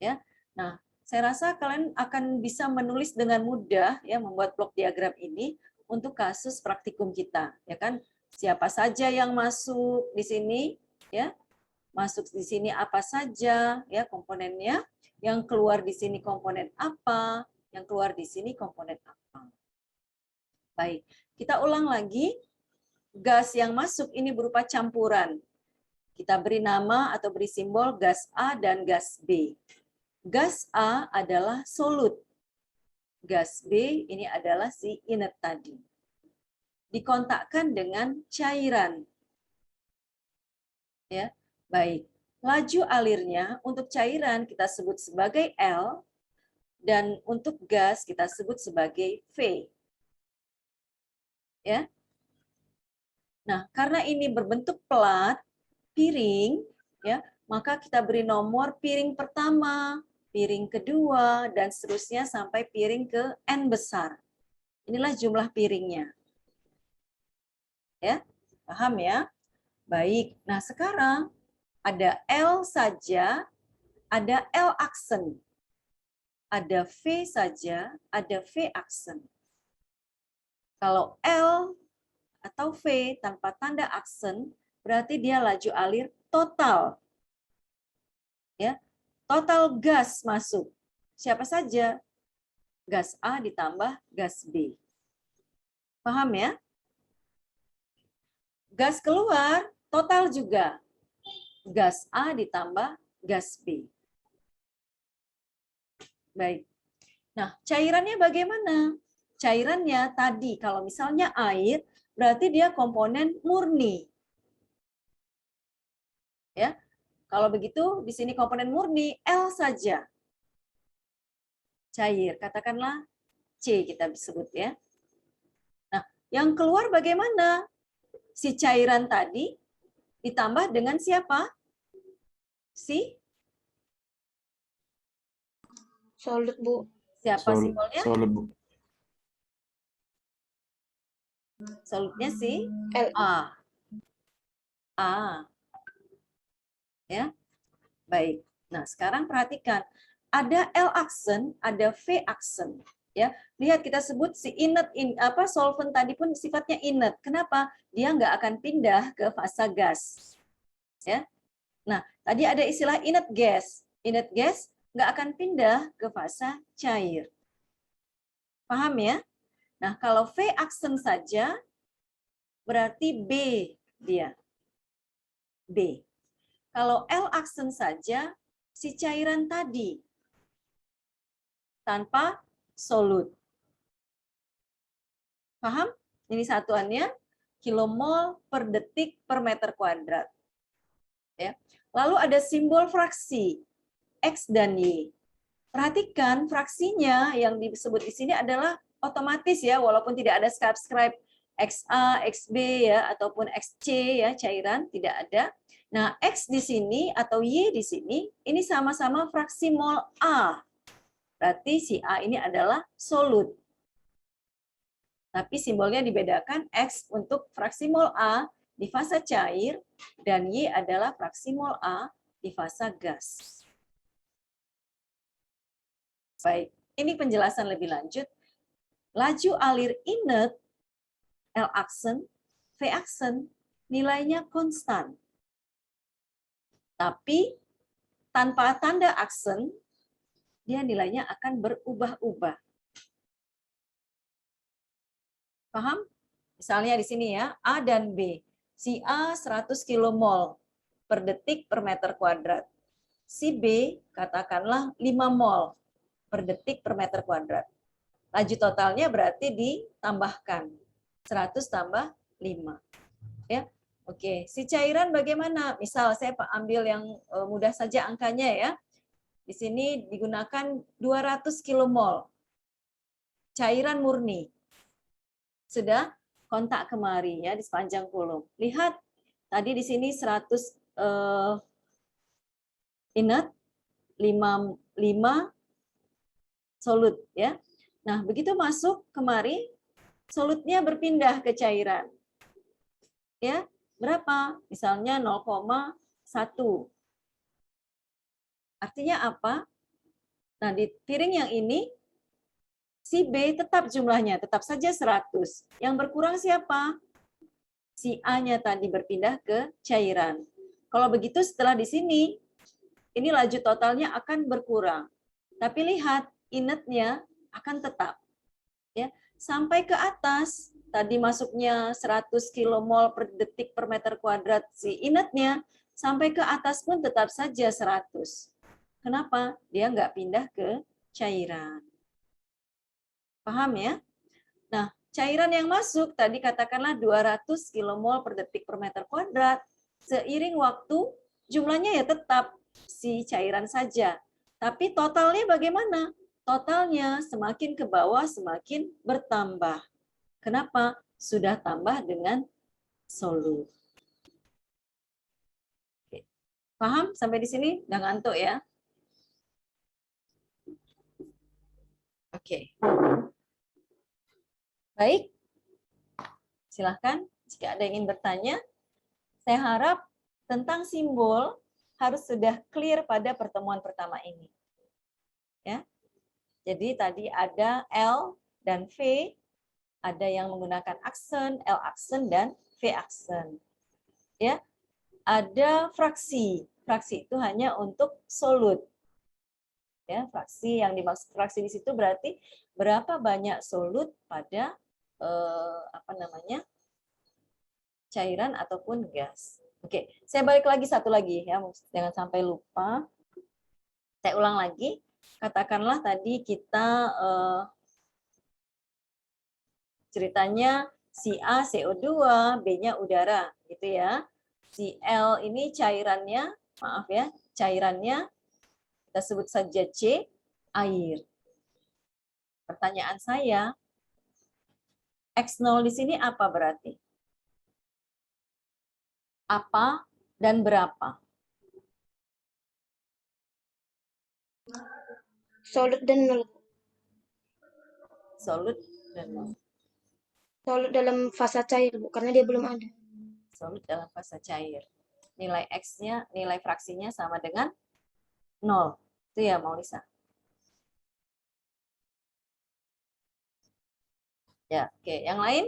Ya. Nah, saya rasa kalian akan bisa menulis dengan mudah ya, membuat blok diagram ini untuk kasus praktikum kita, ya kan? Siapa saja yang masuk di sini ya? Masuk di sini apa saja ya komponennya, yang keluar di sini komponen apa, yang keluar di sini komponen apa. Baik, kita ulang lagi. Gas yang masuk ini berupa campuran. Kita beri nama atau beri simbol gas A dan gas B. Gas A adalah solut. Gas B ini adalah si inert tadi. Dikontakkan dengan cairan. Ya, baik. Laju alirnya untuk cairan kita sebut sebagai L, dan untuk gas kita sebut sebagai V. Ya. Nah, karena ini berbentuk plat, piring, ya, maka kita beri nomor piring pertama, piring kedua, dan seterusnya sampai piring ke N besar. Inilah jumlah piringnya. Ya, paham ya? Baik, nah sekarang ada L saja, ada L aksen. Ada V saja, ada V aksen. Kalau L atau V tanpa tanda aksen, berarti dia laju alir total. Ya, total gas masuk. Siapa saja? Gas A ditambah gas B. Paham ya? Gas keluar, total juga. Gas A ditambah gas B. Baik. Nah, cairannya bagaimana? Cairannya tadi, kalau misalnya air, berarti dia komponen murni. Ya. Kalau begitu di sini komponen murni L saja. Cair, katakanlah C kita sebut ya. Nah, yang keluar bagaimana? Si cairan tadi ditambah dengan siapa? Si solut, Bu. Siapa simbolnya? Solut, Bu. Solutnya si A. A. Ya. Baik. Nah, sekarang perhatikan. Ada L aksen, ada V aksen. Ya, lihat kita sebut si inert solvent tadi pun sifatnya inert. Kenapa? Dia nggak akan pindah ke fase gas. Ya. Nah, tadi ada istilah inert gas. Inert gas nggak akan pindah ke fase cair. Paham ya? Nah, kalau V aksen saja, berarti B dia. B. Kalau L aksen saja, si cairan tadi. tanpa solut. Paham? Ini satuannya kilomol per detik per meter kuadrat. Ya. Lalu ada simbol fraksi X dan Y. Perhatikan fraksinya yang disebut di sini adalah otomatis ya, walaupun tidak ada subscribe XA, XB ya, ataupun XC ya, cairan tidak ada. Nah, X di sini atau Y di sini, ini sama-sama fraksi mol A. Berarti si A ini adalah solut. Tapi simbolnya dibedakan, X untuk fraksi mol A di fasa cair, dan Y adalah fraksi mol A di fasa gas. Baik, ini penjelasan lebih lanjut. Laju alir inert, L aksen, V aksen, nilainya konstan. Tapi tanpa tanda aksen, dia nilainya akan berubah-ubah. Paham? Misalnya di sini ya, A dan B. Si A 100 kilomol per detik per meter kuadrat. Si B katakanlah 5 mol per detik per meter kuadrat. Laju totalnya berarti ditambahkan 100 tambah 5. Ya. Oke, si cairan bagaimana? Misal saya ambil yang mudah saja angkanya ya. Di sini digunakan 200 kilomol cairan murni. Sudah kontak kemari ya di sepanjang kolom. Lihat tadi di sini 100 inert, 5 solut ya. Nah, begitu masuk kemari, solutnya berpindah ke cairan. Ya, berapa? Misalnya 0,1. Artinya apa? Nah, di piring yang ini si B tetap jumlahnya, tetap saja 100. Yang berkurang siapa? Si A-nya tadi berpindah ke cairan. Kalau begitu setelah di sini, ini laju totalnya akan berkurang. Tapi lihat, inetnya akan tetap. Ya, sampai ke atas, tadi masuknya 100 kilomol per detik per meter kuadrat si inetnya, sampai ke atas pun tetap saja 100. Kenapa? Dia nggak pindah ke cairan. Paham ya? Nah, cairan yang masuk tadi katakanlah 200 kilomol per detik per meter kuadrat. Seiring waktu, jumlahnya ya tetap si cairan saja. Tapi totalnya bagaimana? Totalnya semakin ke bawah semakin bertambah. Kenapa? Sudah tambah dengan solut. Oke. Paham sampai di sini? Udah ngantuk ya? Oke. Baik. Silahkan jika ada yang ingin bertanya. Saya harap tentang simbol harus sudah clear pada pertemuan pertama ini. Ya. Jadi tadi ada L dan V, ada yang menggunakan aksen, L aksen dan V aksen. Ya. Ada fraksi. Fraksi itu hanya untuk solut. Ya, fraksi yang dimaksud fraksi di situ berarti berapa banyak solut pada cairan ataupun gas. Oke, saya balik lagi satu lagi ya, jangan sampai lupa. Saya ulang lagi. Katakanlah tadi kita ceritanya si A CO2, B-nya udara, gitu ya. Si L ini cairannya, maaf ya, cairannya kita sebut saja C, air. Pertanyaan saya, X0 di sini apa berarti? Apa dan berapa? Solut dan nol. Solut dan nol. Solut dalam fasa cair, Bu, karena dia belum ada. Solut dalam fasa cair. Nilai X-nya, nilai fraksinya sama dengan 0. Itu ya, Maulisa. Ya, oke. Yang lain?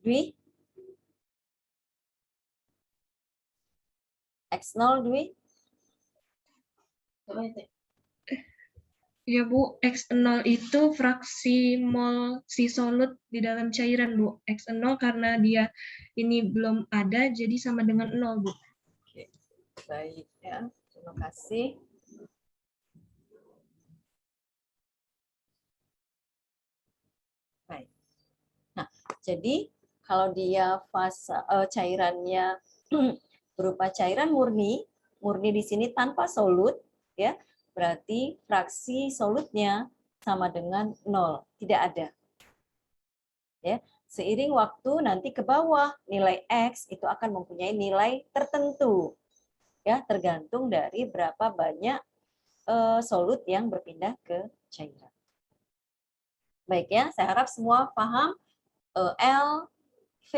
Dwi? X0, Dwi? Ya Bu, X0 itu fraksi mol si solut di dalam cairan Bu. X0 karena dia ini belum ada, jadi sama dengan 0 Bu. Oke, baik ya. Terima kasih. Baik. Nah, jadi kalau dia fase cairannya berupa cairan murni di sini tanpa solut, ya, berarti fraksi solutnya sama dengan 0, tidak ada. Ya, seiring waktu nanti ke bawah nilai X itu akan mempunyai nilai tertentu, ya, tergantung dari berapa banyak solut yang berpindah ke cairan. Baik ya, saya harap semua paham L, V,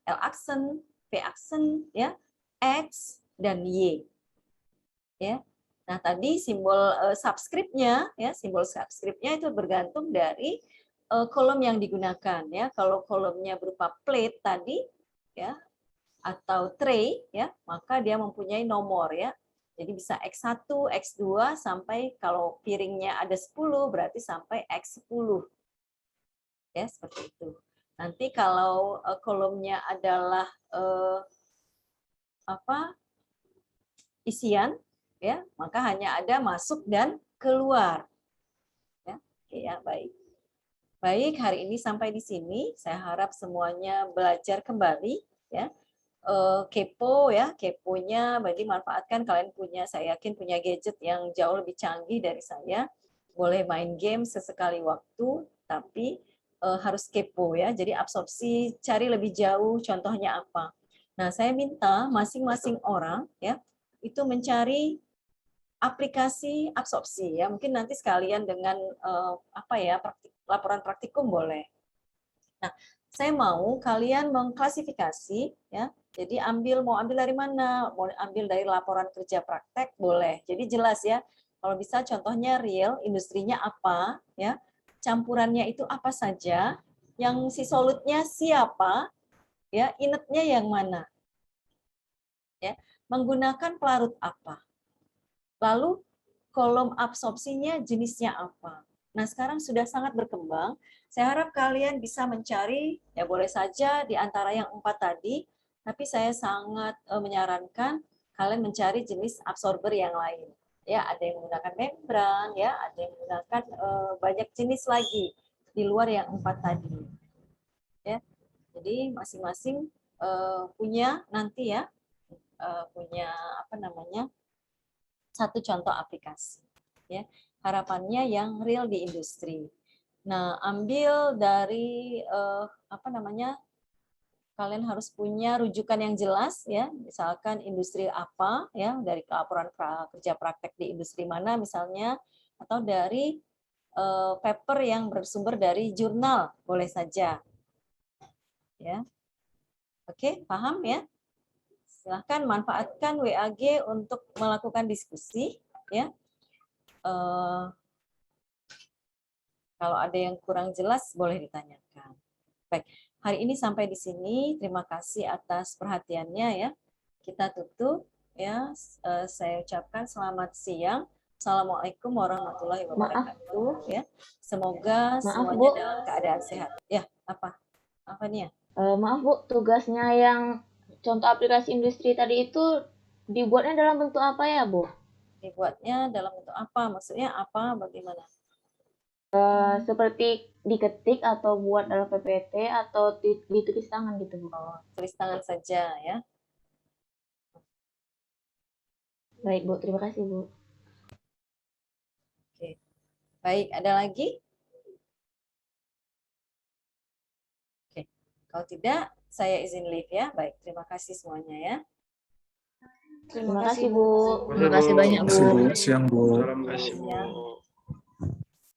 L aksen, V aksen, ya, X dan Y. Ya. Nah, tadi simbol subskripnya, ya, simbol subskripnya itu bergantung dari kolom yang digunakan, ya. Kalau kolomnya berupa plate tadi, ya, atau tray, ya, maka dia mempunyai nomor, ya. Jadi bisa X1, X2 sampai kalau piringnya ada 10 berarti sampai X10. Ya, seperti itu. Nanti kalau kolomnya adalah isian, ya, maka hanya ada masuk dan keluar. Ya, oke ya, baik. Baik, hari ini sampai di sini. Saya harap semuanya belajar kembali, ya. Kepo, ya, keponya bagi manfaatkan. Kalian punya, saya yakin punya gadget yang jauh lebih canggih dari saya. Boleh main game sesekali waktu, tapi harus kepo, ya. Jadi absorpsi, cari lebih jauh, contohnya apa. Nah, saya minta masing-masing orang, ya, itu mencari aplikasi absorpsi, ya. Mungkin nanti sekalian dengan laporan praktikum boleh. Nah, saya mau kalian mengklasifikasi, ya. Jadi mau ambil dari mana? Mau ambil dari laporan kerja praktek boleh. Jadi jelas, ya. Kalau bisa contohnya real, industrinya apa, ya. Campurannya itu apa saja, yang si solutnya siapa, ya, inetnya yang mana, ya, menggunakan pelarut apa, lalu kolom absorpsinya jenisnya apa. Nah, sekarang sudah sangat berkembang. Saya harap kalian bisa mencari, ya boleh saja di antara yang 4 tadi, tapi saya sangat menyarankan kalian mencari jenis absorber yang lain. Ya, ada yang menggunakan membran, ya, ada yang menggunakan banyak jenis lagi di luar yang 4 tadi. Ya, jadi masing-masing punya nanti, ya, punya satu contoh aplikasi. Ya, harapannya yang real di industri. Nah, ambil dari kalian harus punya rujukan yang jelas, ya. Misalkan industri apa, ya, dari laporan kerja praktek di industri mana misalnya, atau dari paper yang bersumber dari jurnal boleh saja. Ya. Oke, paham ya? Silahkan manfaatkan WAG untuk melakukan diskusi, ya. Kalau ada yang kurang jelas boleh ditanyakan. Baik, hari ini sampai di sini. Terima kasih atas perhatiannya, ya. Kita tutup, ya. Saya ucapkan selamat siang. Assalamualaikum warahmatullahi wabarakatuh. Ya, semoga semuanya Bu. dalam keadaan sehat. Ya, apa nih ya? Maaf Bu, tugasnya yang contoh aplikasi industri tadi itu dibuatnya dalam bentuk apa ya Bu? Dibuatnya dalam bentuk apa? Maksudnya apa? Bagaimana? Seperti diketik atau buat dalam PPT atau ditulis tangan gitu Bu? Oh, tulis tangan saja, ya. Baik Bu, terima kasih Bu. Oke. Baik, ada lagi? Oke. Kalau tidak, saya izin leave, ya. Baik, terima kasih semuanya, ya. Terima kasih Bu. Terima kasih banyak Bu. Siang Bu. Salam kasih. Siang.